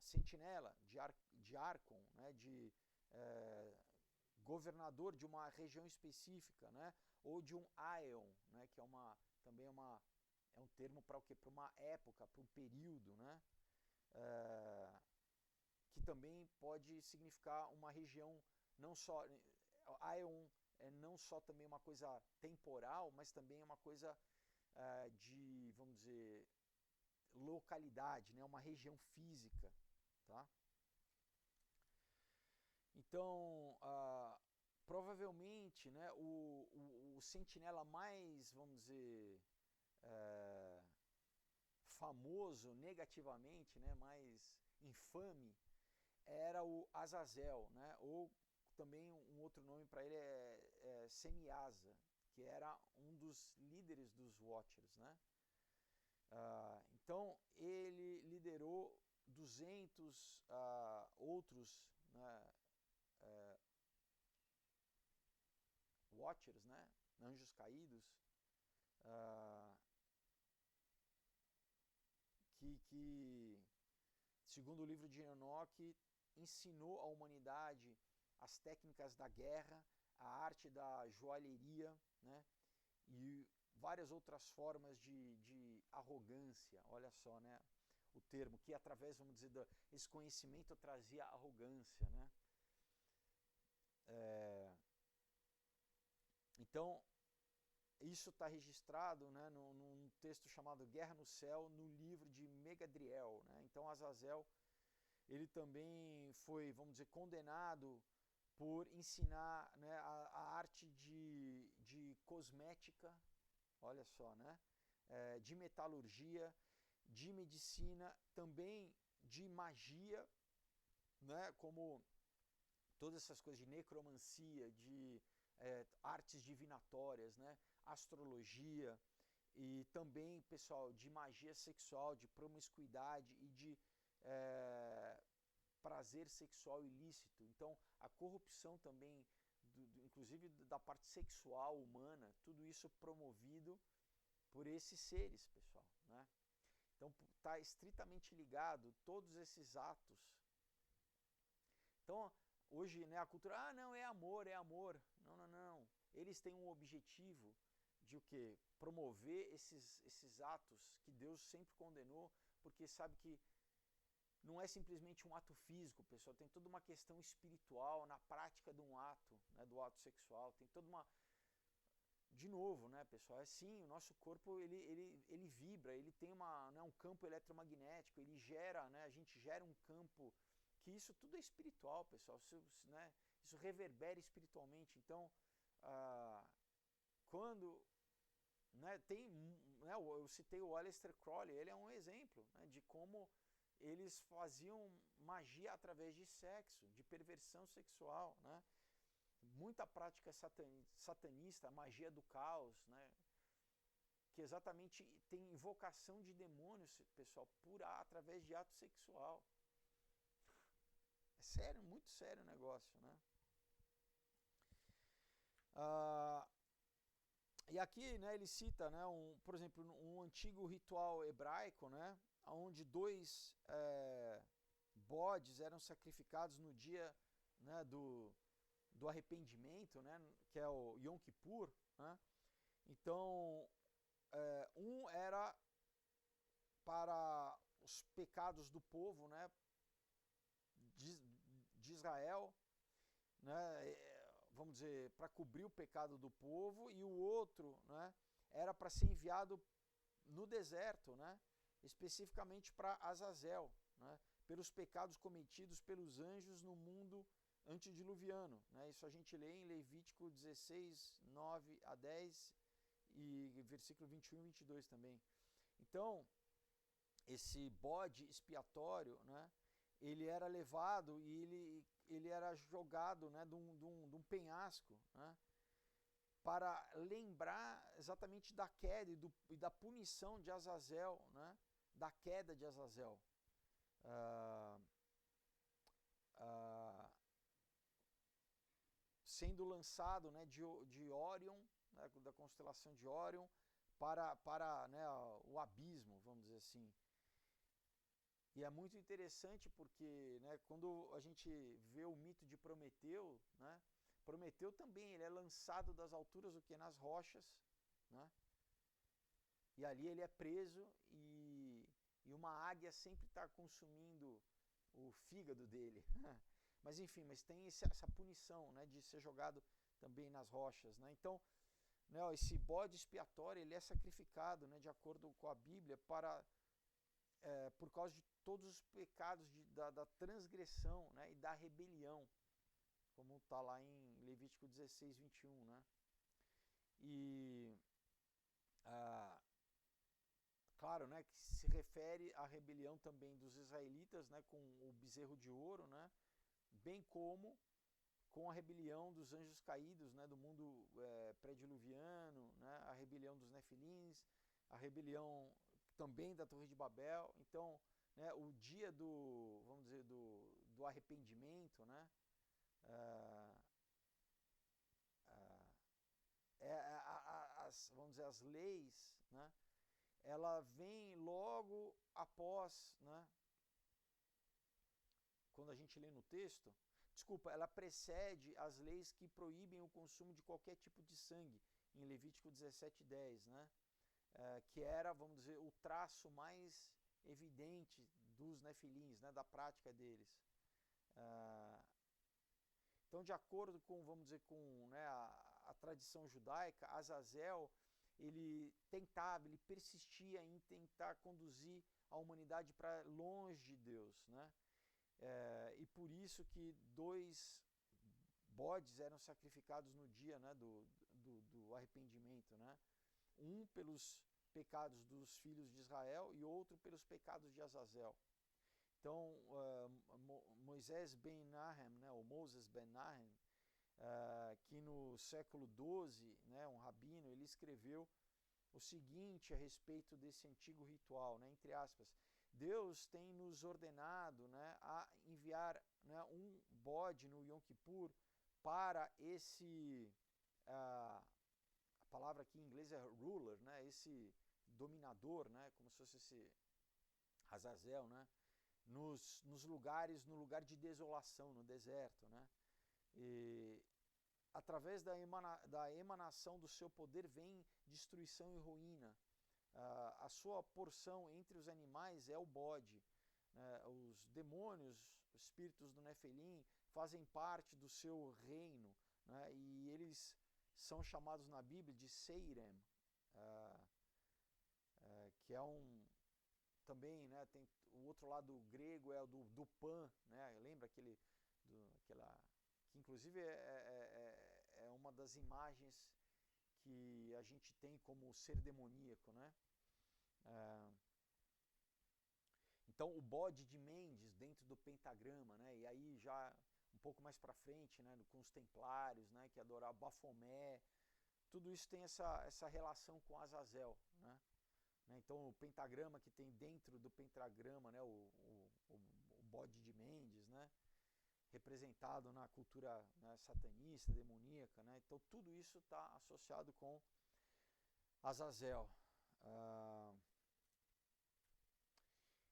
sentinela, de arcon, né, de governador de uma região específica, né, ou de um aeon, né, que também é um termo para o quê? Para uma época, para um período, né, que também pode significar uma região, não só aeon é não só também uma coisa temporal, mas também é uma coisa de, vamos dizer, localidade, né, uma região física, tá? Então, provavelmente, né, o sentinela mais, vamos dizer, famoso negativamente, né, mais infame, era o Azazel, né, ou também um outro nome para ele é Semiasa, que era um dos líderes dos Watchers, né? Então ele liderou 200 outros, né, Watchers, né, anjos caídos, que, segundo o livro de Enoque, ensinou à humanidade as técnicas da guerra, a arte da joalheria, né, e várias outras formas de arrogância. Olha só, né, o termo, que através, vamos dizer, desse conhecimento trazia arrogância, né. Então, isso está registrado, né, num texto chamado Guerra no Céu, no livro de Megadriel, né. Então Azazel, ele também foi, vamos dizer, condenado por ensinar, né, a arte de cosmética, olha só, né, de metalurgia, de medicina, também de magia, né, como todas essas coisas de necromancia, de artes divinatórias, né, astrologia, e também, pessoal, de magia sexual, de promiscuidade e de prazer sexual ilícito. Então, a corrupção também, inclusive da parte sexual humana, tudo isso promovido por esses seres, pessoal, né? Então, está estritamente ligado todos esses atos. Então, hoje, né, a cultura, não, é amor, é amor. Não, não, não. Eles têm um objetivo de o quê? Promover esses atos que Deus sempre condenou, porque sabe que não é simplesmente um ato físico, pessoal, tem toda uma questão espiritual na prática de um ato, né, do ato sexual, tem toda uma... De novo, né, pessoal, é sim, o nosso corpo, ele vibra, ele tem né, um campo eletromagnético, ele gera, né, a gente gera um campo, que isso tudo é espiritual, pessoal, né, isso reverbera espiritualmente. Então, quando... Né, né, eu citei o Aleister Crowley, ele é um exemplo, né, de como eles faziam magia através de sexo, de perversão sexual, né? Muita prática satanista, a magia do caos, né? Que exatamente tem invocação de demônios, pessoal, através de ato sexual. É sério, muito sério o negócio, né? E aqui, né, ele cita, né, por exemplo, um antigo ritual hebraico, né, onde 2 bodes eram sacrificados no dia, né, do arrependimento, né, que é o Yom Kippur, né? Então, um era para os pecados do povo, né, de Israel, né, vamos dizer, para cobrir o pecado do povo, e o outro, né, era para ser enviado no deserto, né, especificamente para Azazel, né, pelos pecados cometidos pelos anjos no mundo antediluviano, né. Isso a gente lê em Levítico 16, 9 a 10 e versículo 21 e 22 também. Então, esse bode expiatório, né, ele era levado e ele era jogado, né, de um penhasco, né, para lembrar exatamente da queda e da punição de Azazel, né, da queda de Azazel. Sendo lançado, né, de Órion, né, da constelação de Órion, para né, o abismo, vamos dizer assim. E é muito interessante porque, né, quando a gente vê o mito de Prometeu, né, Prometeu também ele é lançado das alturas, o que, nas rochas, né, e ali ele é preso e uma águia sempre está consumindo o fígado dele. Mas enfim, mas tem essa punição, né, de ser jogado também nas rochas, né. Então, né, ó, esse bode expiatório ele é sacrificado, né, de acordo com a Bíblia, por causa de todos os pecados da transgressão, né, e da rebelião, como como está lá em Levítico 16, 21, né? E, claro, né, que se refere à rebelião também dos israelitas, né, com o bezerro de ouro, né, bem como com a rebelião dos anjos caídos, né, do mundo pré-diluviano, né, a rebelião dos nefilins, a rebelião também da Torre de Babel. Então, né, o dia do, vamos dizer, do arrependimento, né, vamos dizer, as leis, né, ela vem logo após, né, quando a gente lê no texto, ela precede as leis que proíbem o consumo de qualquer tipo de sangue, em Levítico 17:10, né? Que era, vamos dizer, o traço mais evidente dos nefilins, né? Da prática deles. Então, de acordo com, vamos dizer, com, né, a tradição judaica, Azazel, ele persistia em tentar conduzir a humanidade para longe de Deus, né? E por isso que 2 bodes eram sacrificados no dia, né, do arrependimento, né? Um pelos pecados dos filhos de Israel e outro pelos pecados de Azazel. Então, Moisés ben Nahem, né, ou Moses ben Nahem, que no século XII, né, um rabino, ele escreveu o seguinte a respeito desse antigo ritual, né, entre aspas: Deus tem nos ordenado, né, a enviar, né, um bode no Yom Kippur para esse, a palavra aqui em inglês é ruler, né, esse dominador, né, como se fosse esse Azazel, né, nos lugares, no lugar de desolação, no deserto, né, e através da emanação do seu poder vem destruição e ruína. A sua porção entre os animais é o bode. Os demônios, os espíritos do Nefelim, fazem parte do seu reino, né, e eles são chamados na Bíblia de Seirem, que é também, né, tem o outro lado grego é o do Pan, né, lembra aquela que inclusive é uma das imagens que a gente tem como ser demoníaco, né? Então o bode de Mendes dentro do pentagrama, né? E aí já um pouco mais para frente, né, com os templários, né, que adoravam Bafomé, tudo isso tem essa relação com Azazel, né? Então o pentagrama que tem dentro do pentagrama, né, o bode de Mendes, né, representado na cultura, né, satanista, demoníaca, né? Então tudo isso está associado com Azazel.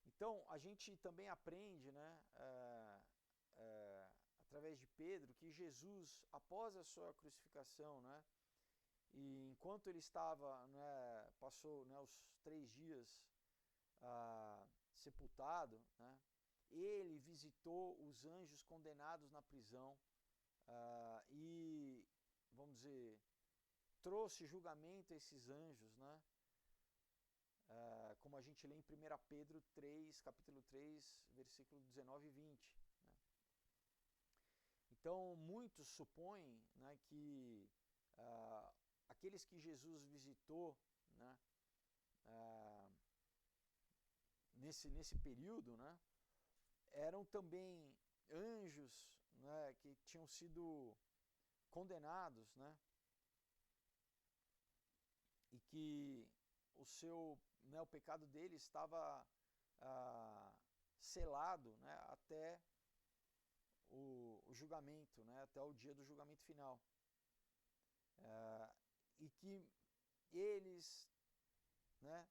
Então a gente também aprende, né, através de Pedro, que Jesus, após a sua crucificação, né, e enquanto ele estava, né, passou, né, os 3 dias sepultado, né, ele visitou os anjos condenados na prisão e, vamos dizer, trouxe julgamento a esses anjos, né, como a gente lê em 1 Pedro 3, capítulo 3, versículo 19 e 20. Né. Então, muitos supõem, né, que aqueles que Jesus visitou, né, nesse período, né, eram também anjos, né, que tinham sido condenados, né, e que o pecado deles estava selado, né, até o julgamento, né, até o dia do julgamento final. E que eles, né,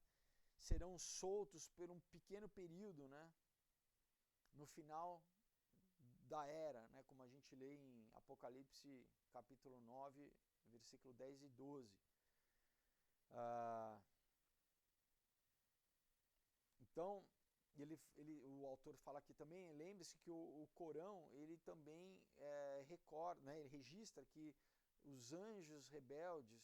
serão soltos por um pequeno período, né, no final da era, né, como a gente lê em Apocalipse capítulo 9, versículo 10 e 12. Então, o autor fala aqui também, lembre-se que o Corão, ele também recorda, né, ele registra que os anjos rebeldes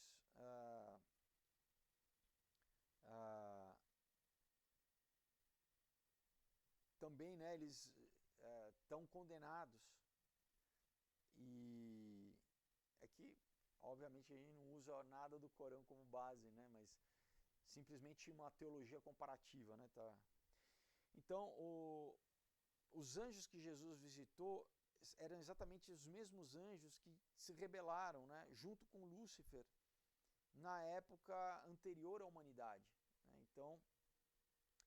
também, né, eles estão condenados. E obviamente a gente não usa nada do Corão como base, né? Mas simplesmente uma teologia comparativa, né? Tá? Então, os anjos que Jesus visitou eram exatamente os mesmos anjos que se rebelaram, né? Junto com Lúcifer, na época anterior à humanidade. Né? Então,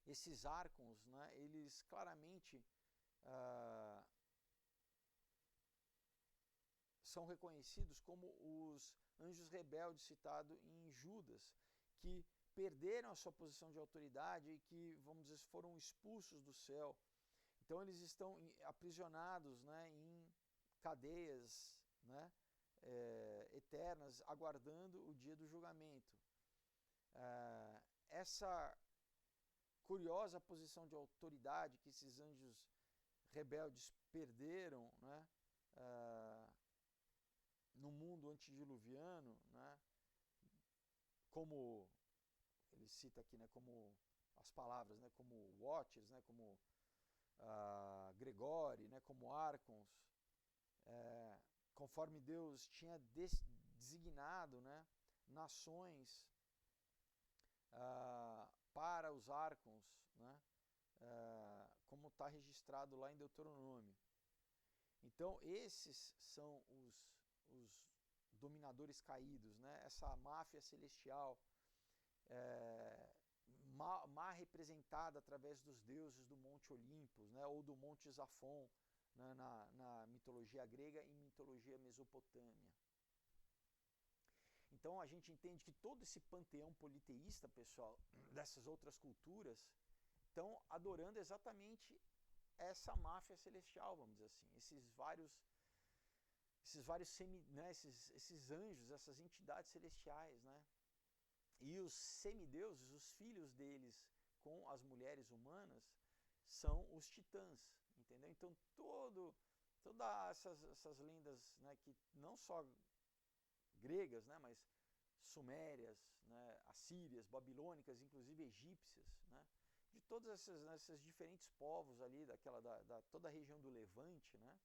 esses arcons, né? Eles claramente são reconhecidos como os anjos rebeldes citados em Judas, que perderam a sua posição de autoridade e que, vamos dizer, foram expulsos do céu. Então eles estão aprisionados, né, em cadeias, né, eternas, aguardando o dia do julgamento. Essa curiosa posição de autoridade que esses anjos rebeldes perderam, né, no mundo antediluviano, né, como ele cita aqui, né, como as palavras, né, como Watchers, né, como Gregori, né, como Arcons, conforme Deus tinha designado, né, nações para os Arcons, né, como está registrado lá em Deuteronômio. Então esses são os dominadores caídos, né, essa máfia celestial, má representada através dos deuses do Monte Olympus, né, ou do Monte Zafon, né, na mitologia grega e mitologia mesopotâmia. Então a gente entende que todo esse panteão politeísta, pessoal, dessas outras culturas, estão adorando exatamente essa máfia celestial, vamos dizer assim, esses vários né, esses anjos, essas entidades celestiais, né? E os semideuses, os filhos deles com as mulheres humanas, são os titãs, entendeu? Então todas essas lendas, né, que não só gregas, né, mas sumérias, né, assírias, babilônicas, inclusive egípcias, né, de todos esses diferentes povos ali, toda a região do Levante, né,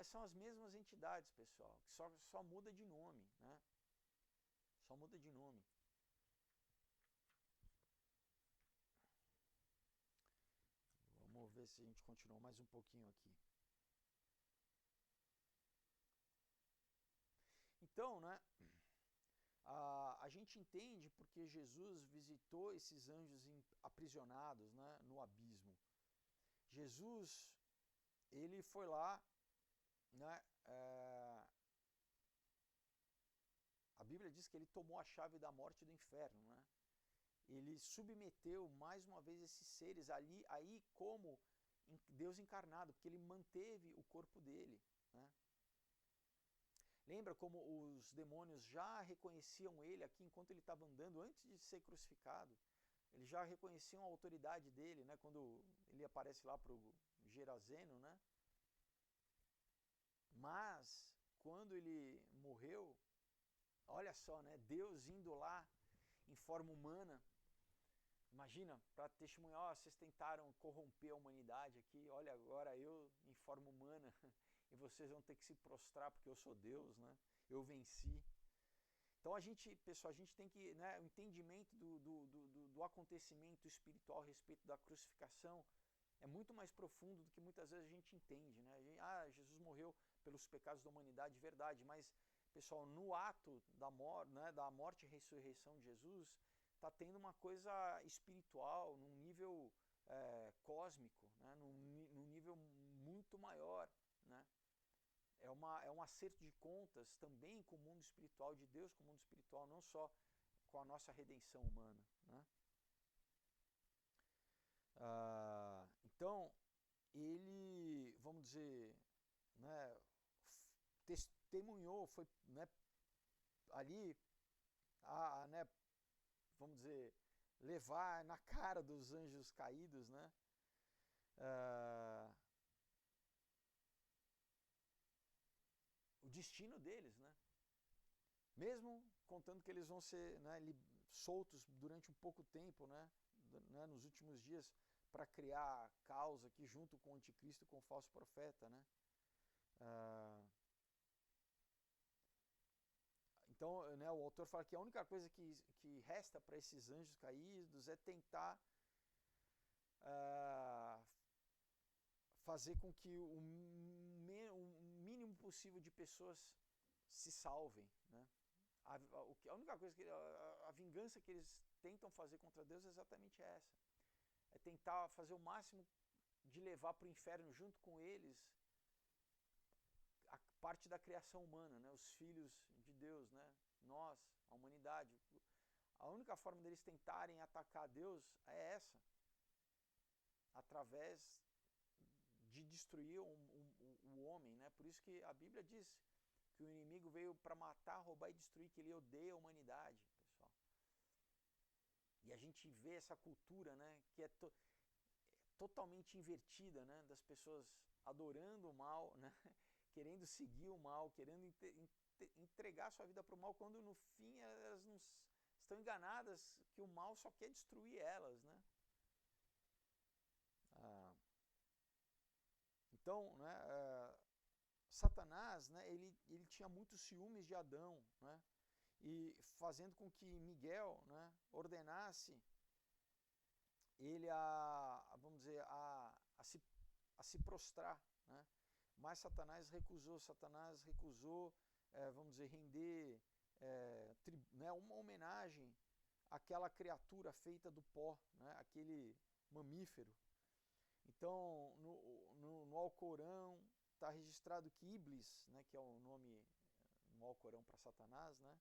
são as mesmas entidades, pessoal, que só muda de nome, né? Só muda de nome. Vamos ver se a gente continua mais um pouquinho aqui. Então, né, a gente entende porque Jesus visitou esses anjos aprisionados, né, no abismo. Jesus, ele foi lá, né, a Bíblia diz que ele tomou a chave da morte e do inferno, né? Ele submeteu mais uma vez esses seres ali, aí como Deus encarnado, porque ele manteve o corpo dele, né? Lembra como os demônios já reconheciam ele aqui enquanto ele estava andando, antes de ser crucificado? Eles já reconheciam a autoridade dele, né? Quando ele aparece lá para o Gerazeno, né? Mas, quando ele morreu, olha só, né? Deus indo lá em forma humana, imagina, para testemunhar, vocês tentaram corromper a humanidade aqui, olha agora eu em forma humana e vocês vão ter que se prostrar porque eu sou Deus, né? Eu venci. Então pessoal, a gente tem que, né, o entendimento do acontecimento espiritual a respeito da crucificação é muito mais profundo do que muitas vezes a gente entende, né? Jesus morreu pelos pecados da humanidade, verdade, mas, pessoal, no ato da morte e ressurreição de Jesus, está tendo uma coisa espiritual, num nível cósmico, né? num nível muito maior, né? É um acerto de contas também com o mundo espiritual de Deus, com o mundo espiritual, não só com a nossa redenção humana, né? Então, ele, vamos dizer, né, testemunhou, foi, né, ali, né, vamos dizer, levar na cara dos anjos caídos, né, o destino deles, né, mesmo contando que eles vão ser, né, soltos durante um pouco tempo, né, nos últimos dias, para criar causa aqui junto com o anticristo e com o falso profeta, né. Então, né, o autor fala que a única coisa que resta para esses anjos caídos é tentar fazer com que o mínimo possível de pessoas se salvem, né? A única coisa a vingança que eles tentam fazer contra Deus é exatamente essa. É tentar fazer o máximo de levar para o inferno junto com eles a parte da criação humana, né? Os filhos de Deus, né? Nós, a humanidade. A única forma deles tentarem atacar Deus é essa, através de destruir o homem, né? Por isso que a Bíblia diz que o inimigo veio para matar, roubar e destruir, que ele odeia a humanidade, pessoal. E a gente vê essa cultura, né, que é totalmente invertida, né, das pessoas adorando o mal, né, querendo seguir o mal, querendo entregar sua vida para o mal, quando no fim elas não estão enganadas que o mal só quer destruir elas, né. Então, né, Satanás, né, ele tinha muitos ciúmes de Adão, né, e fazendo com que Miguel, né, ordenasse ele vamos dizer, a se prostrar, né. Mas Satanás recusou, vamos dizer, render né, uma homenagem àquela criatura feita do pó, né, aquele mamífero. Então, no Alcorão está registrado que Iblis, né, que é o nome no Alcorão para Satanás, né,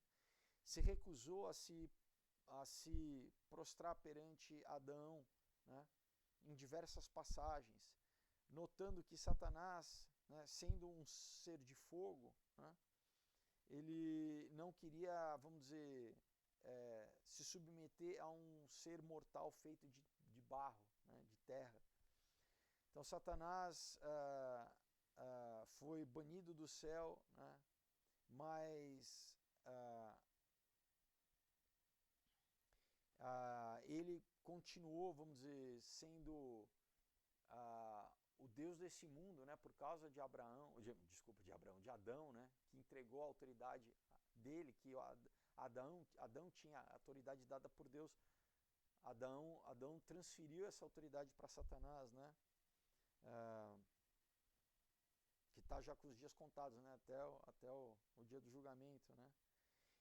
se recusou a se prostrar perante Adão, né, em diversas passagens, notando que Satanás, né, sendo um ser de fogo, né, ele não queria, vamos dizer, se submeter a um ser mortal feito de barro, né, de terra. Então Satanás foi banido do céu, né, mas ele continuou, vamos dizer, sendo o Deus desse mundo, né, por causa de de Adão, né, que entregou a autoridade dele, que Adão tinha a autoridade dada por Deus. Adão transferiu essa autoridade para Satanás, né, que está já com os dias contados, né, até o dia do julgamento, né,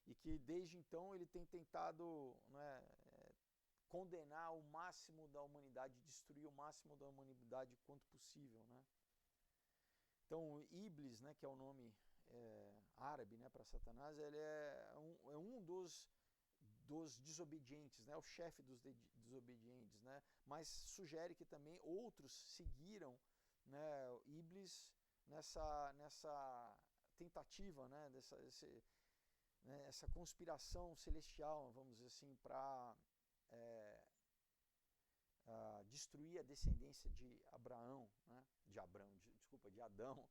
e que desde então ele tem tentado, né, condenar o máximo da humanidade, destruir o máximo da humanidade quanto possível, né. Então Iblis, né, que é o nome árabe, né, para Satanás, ele é um dos desobedientes, né, o chefe dos desobedientes, né, mas sugere que também outros seguiram, né, Iblis nessa tentativa, né, essa conspiração celestial, vamos dizer assim, para destruir a descendência de Abraão, né, de Adão.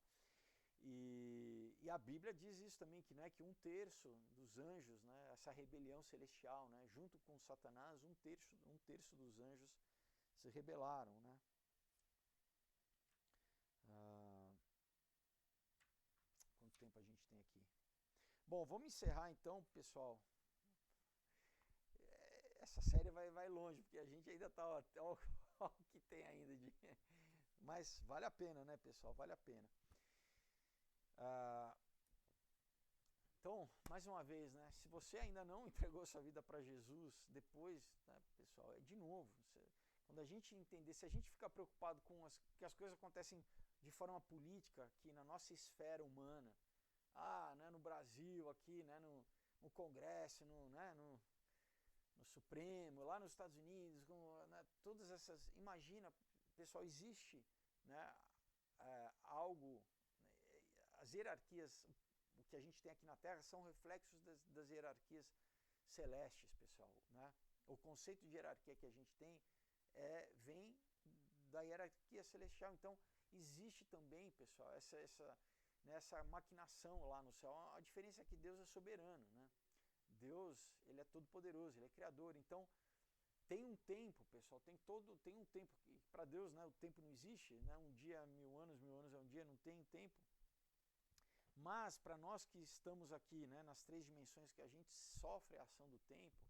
E a Bíblia diz isso também, que, né, que 1/3 dos anjos, né, essa rebelião celestial, né, junto com Satanás, 1/3 dos anjos se rebelaram, né. Quanto tempo a gente tem aqui? Bom, vamos encerrar então, pessoal. Essa série vai longe, porque a gente ainda está até o que tem ainda de... Mas vale a pena, né, pessoal? Vale a pena. Então, mais uma vez, né, se você ainda não entregou sua vida para Jesus, depois, né, pessoal, de novo, quando a gente entender, se a gente ficar preocupado com que as coisas acontecem de forma política, aqui na nossa esfera humana, né, no Brasil, aqui, né, no Congresso, no Supremo, lá nos Estados Unidos, né, todas essas... Imagina, pessoal, existe, né, algo... As hierarquias, o que a gente tem aqui na Terra, são reflexos das hierarquias celestes, pessoal, né? O conceito de hierarquia que a gente tem vem da hierarquia celestial. Então, existe também, pessoal, essa maquinação lá no céu. A diferença é que Deus é soberano, né? Deus, ele é todo poderoso, ele é criador. Então, tem um tempo, pessoal, tem um tempo que para Deus, né, o tempo não existe, né? Um dia, 1000 anos é um dia, não tem tempo. Mas para nós que estamos aqui, né, nas 3 dimensões que a gente sofre a ação do tempo,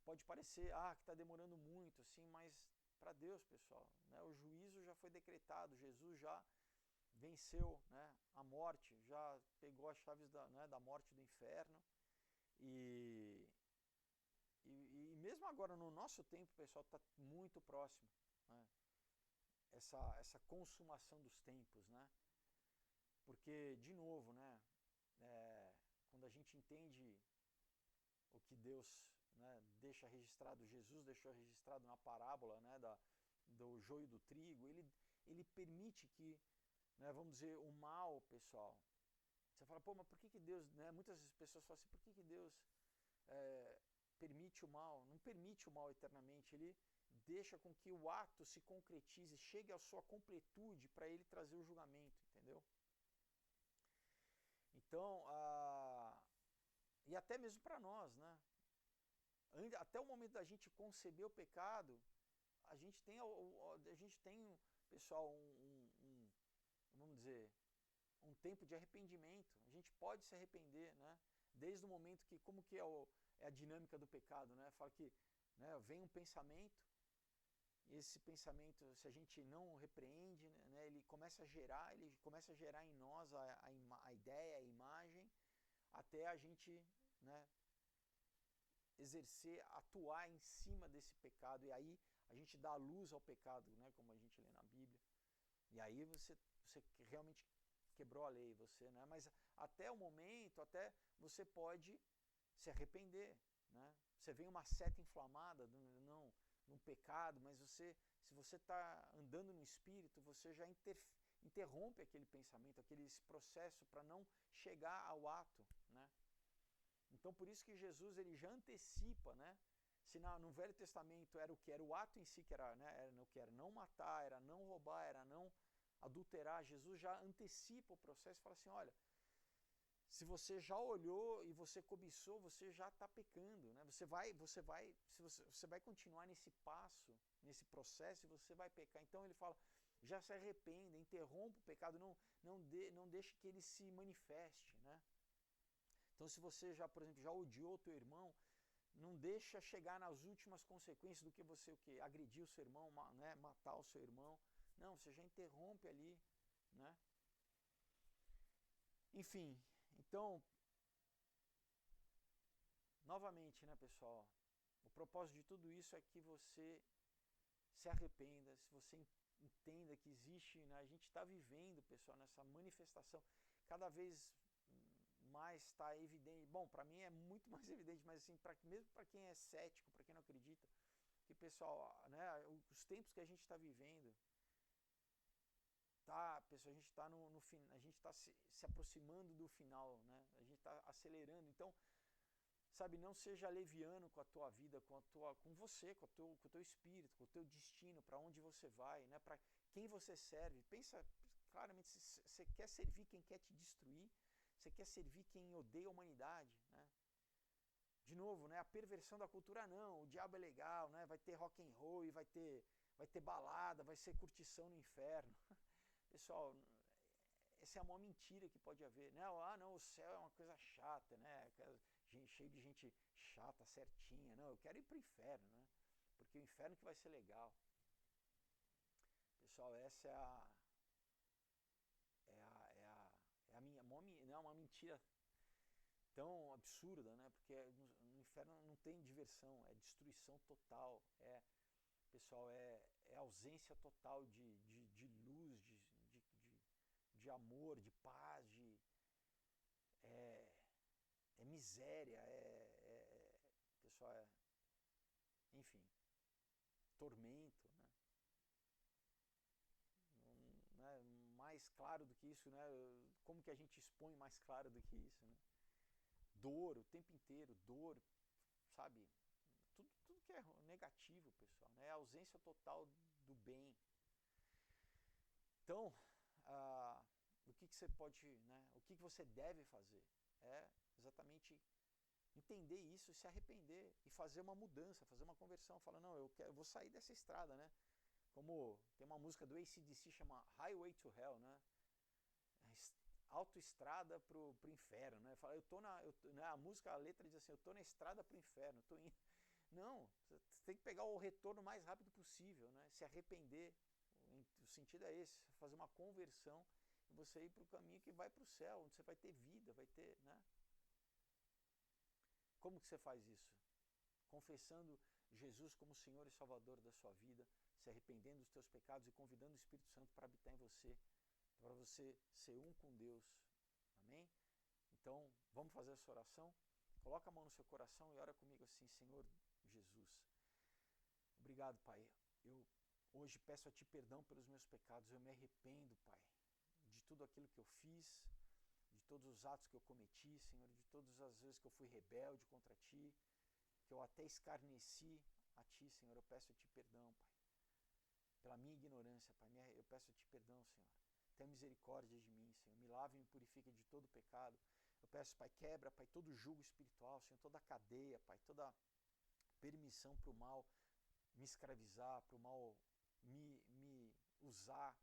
pode parecer que está demorando muito, assim, mas para Deus, pessoal, né, o juízo já foi decretado, Jesus já venceu, né, a morte, já pegou as chaves da morte do inferno, e, e mesmo agora no nosso tempo, pessoal, está muito próximo, né, essa consumação dos tempos, né, porque, de novo, né, quando a gente entende o que Deus, né, deixa registrado, Jesus deixou registrado na parábola, né, do joio e do trigo, ele permite que, né, vamos dizer, o mal, pessoal, você fala, pô, mas por que Deus, né, muitas pessoas falam assim, por que Deus permite o mal? Não permite o mal eternamente, ele deixa com que o ato se concretize, chegue à sua completude para ele trazer o julgamento, entendeu? Então, e até mesmo para nós, né? Até o momento da gente conceber o pecado, a gente tem, pessoal, vamos dizer, um tempo de arrependimento. A gente pode se arrepender, né? Desde o momento que, como que é a dinâmica do pecado, né? Fala que, né, vem um pensamento, e esse pensamento, se a gente não repreende, né, ele começa a gerar em nós a ideia, a imagem, até a gente, né, exercer, atuar em cima desse pecado, e aí a gente dá luz ao pecado, né, como a gente lê na Bíblia, e aí você realmente quebrou a lei, você, né, mas até o momento, até você pode se arrepender, né, você vê uma seta inflamada, num pecado, mas se você está andando no Espírito, você já interrompe aquele pensamento, aquele processo para não chegar ao ato, né? Então por isso que Jesus ele já antecipa, né? Se no Velho Testamento era o que? Era o ato em si que era, né? Era o que? Era não matar, era não roubar, era não adulterar. Jesus já antecipa o processo e fala assim, olha, se você já olhou e você cobiçou, você já está pecando, né? Você vai continuar nesse passo, nesse processo, e você vai pecar. Então ele fala, já se arrependa, interrompa o pecado, não deixe que ele se manifeste, né? Então se você já, por exemplo, já odiou o teu irmão, não deixa chegar nas últimas consequências do que você agredir o seu irmão, né? Matar o seu irmão. Não, você já interrompe ali, né? Enfim, então, novamente, né, pessoal, o propósito de tudo isso é que você se arrependa, se você entenda que existe, né, a gente está vivendo, pessoal, nessa manifestação, cada vez mais está evidente, bom, para mim é muito mais evidente, mas assim, mesmo para quem é cético, para quem não acredita, que, pessoal, né, os tempos que a gente está vivendo, pessoal, a gente está a gente está se aproximando do final, né? A gente está acelerando. Então, sabe, não seja leviano com a tua vida, com você, com o teu espírito, com o teu destino, para onde você vai, né? Para quem você serve. Pensa claramente, se você quer servir quem quer te destruir, você quer servir quem odeia a humanidade, né? De novo, né? A perversão da cultura, não. O diabo é legal, né? Vai ter rock and roll e vai ter balada, vai ser curtição no inferno. Pessoal, essa é a maior mentira que pode haver, né? Não, o céu é uma coisa chata, né? Cheio de gente chata, certinha. Não, eu quero ir pro inferno, né? Porque o inferno que vai ser legal. Pessoal, essa é a minha maior, não é uma mentira tão absurda, né? Porque no inferno não tem diversão, é destruição total, pessoal, é ausência total de luz, de amor, de paz, é miséria, pessoal, enfim, tormento, né? Né? Mais claro do que isso, né? Como que a gente expõe mais claro do que isso, né? Dor, o tempo inteiro, dor, sabe? Tudo que é negativo, pessoal, né? É a ausência total do bem. Então, o que você pode, né? O que você deve fazer é exatamente entender isso, se arrepender e fazer uma mudança, fazer uma conversão. Fala, não, eu vou sair dessa estrada, né? Como tem uma música do AC/DC chama Highway to Hell, né? autoestrada pro inferno, né? Fala, né, a música, a letra diz assim, eu tô na estrada pro inferno, tô indo. Não, você tem que pegar o retorno o mais rápido possível, né? Se arrepender, o sentido é esse, fazer uma conversão e você ir para o caminho que vai para o céu, onde você vai ter vida, vai ter, né? Como que você faz isso? Confessando Jesus como Senhor e Salvador da sua vida, se arrependendo dos teus pecados e convidando o Espírito Santo para habitar em você, para você ser um com Deus. Amém? Então, vamos fazer essa oração? Coloca a mão no seu coração e ora comigo assim, Senhor Jesus. Obrigado, Pai. Eu hoje peço a Ti perdão pelos meus pecados. Eu me arrependo, Pai, de tudo aquilo que eu fiz, de todos os atos que eu cometi, Senhor, de todas as vezes que eu fui rebelde contra Ti, que eu até escarneci a Ti, Senhor. Eu peço a Ti perdão, Pai, pela minha ignorância, Pai. Eu peço a Ti perdão, Senhor. Tenha misericórdia de mim, Senhor. Me lave e me purifique de todo pecado. Eu peço, Pai, quebra, Pai, todo jugo espiritual, Senhor, toda cadeia, Pai, toda permissão para o mal me escravizar, para o mal me usar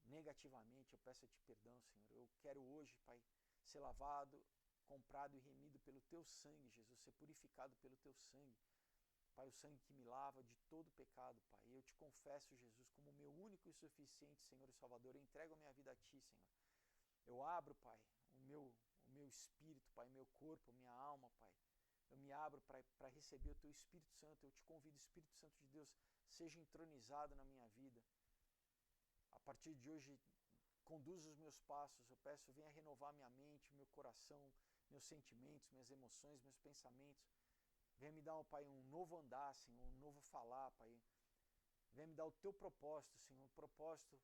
negativamente. Eu peço a Ti perdão, Senhor. Eu quero hoje, Pai, ser lavado, comprado e remido pelo Teu sangue, Jesus, ser purificado pelo Teu sangue. Pai, o sangue que me lava de todo pecado, Pai. Eu te confesso, Jesus, como meu único e suficiente Senhor e Salvador. Eu entrego a minha vida a Ti, Senhor. Eu abro, Pai, o meu espírito, Pai, meu corpo, minha alma, Pai. Eu me abro para receber o Teu Espírito Santo. Eu te convido, Espírito Santo de Deus, seja entronizado na minha vida. A partir de hoje, conduz os meus passos. Eu peço, venha renovar minha mente, meu coração, meus sentimentos, minhas emoções, meus pensamentos. Venha me dar, Pai, um novo andar, Senhor, um novo falar, Pai. Venha me dar o Teu propósito, Senhor, um propósito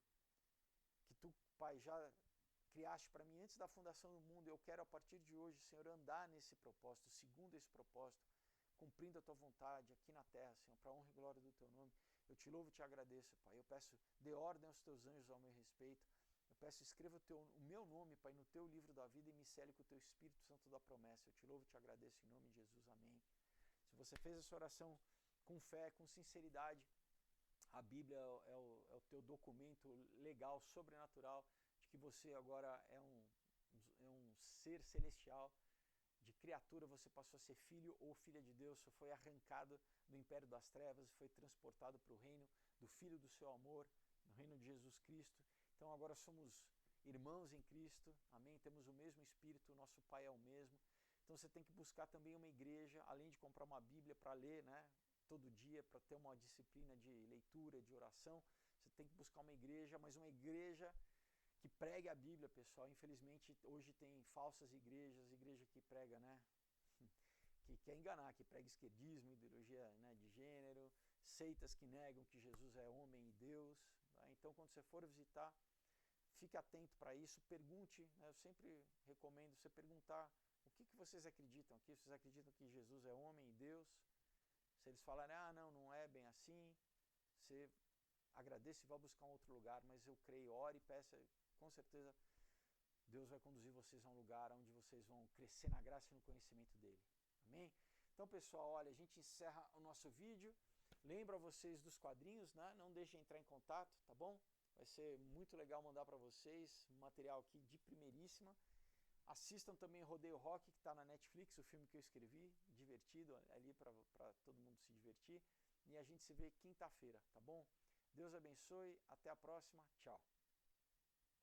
que Tu, Pai, já criaste para mim antes da fundação do mundo. Eu quero, a partir de hoje, Senhor, andar nesse propósito, segundo esse propósito, cumprindo a Tua vontade aqui na terra, Senhor, para a honra e glória do Teu nome. Eu te louvo e te agradeço, Pai. Eu peço, dê ordem aos Teus anjos ao meu respeito. Eu peço, escreva o meu nome, Pai, no Teu livro da vida e me cele com o Teu Espírito Santo da promessa. Eu te louvo e te agradeço em nome de Jesus. Amém. Se você fez essa oração com fé, com sinceridade, a Bíblia é o teu documento legal, sobrenatural, de que você agora é um ser celestial, de criatura, você passou a ser filho ou filha de Deus, você foi arrancado do império das trevas e foi transportado para o reino do Filho do seu amor, no reino de Jesus Cristo. Então agora somos irmãos em Cristo, amém? Temos o mesmo Espírito, o nosso Pai é o mesmo. Então você tem que buscar também uma igreja, além de comprar uma Bíblia para ler, né, todo dia, para ter uma disciplina de leitura, de oração. Você tem que buscar uma igreja, mas uma igreja que pregue a Bíblia, pessoal. Infelizmente, hoje tem falsas igrejas, igreja que prega, né, que quer enganar, que prega esquerdismo, ideologia, né, de gênero, seitas que negam que Jesus é homem e Deus. Tá? Então, quando você for visitar, fique atento para isso, pergunte, né, eu sempre recomendo você perguntar o que vocês acreditam aqui. Vocês acreditam que Jesus é homem e Deus? Se eles falarem, não, não é bem assim, você agradeça e vá buscar um outro lugar, mas eu creio, ore e peça, com certeza Deus vai conduzir vocês a um lugar onde vocês vão crescer na graça e no conhecimento dele. Amém? Então, pessoal, olha, a gente encerra o nosso vídeo. Lembro a vocês dos quadrinhos, né? Não deixem entrar em contato, tá bom? Vai ser muito legal mandar para vocês um material aqui de primeiríssima. Assistam também Rodeio Rock, que está na Netflix, o filme que eu escrevi, divertido ali para todo mundo se divertir. E a gente se vê quinta-feira, tá bom? Deus abençoe, até a próxima, tchau.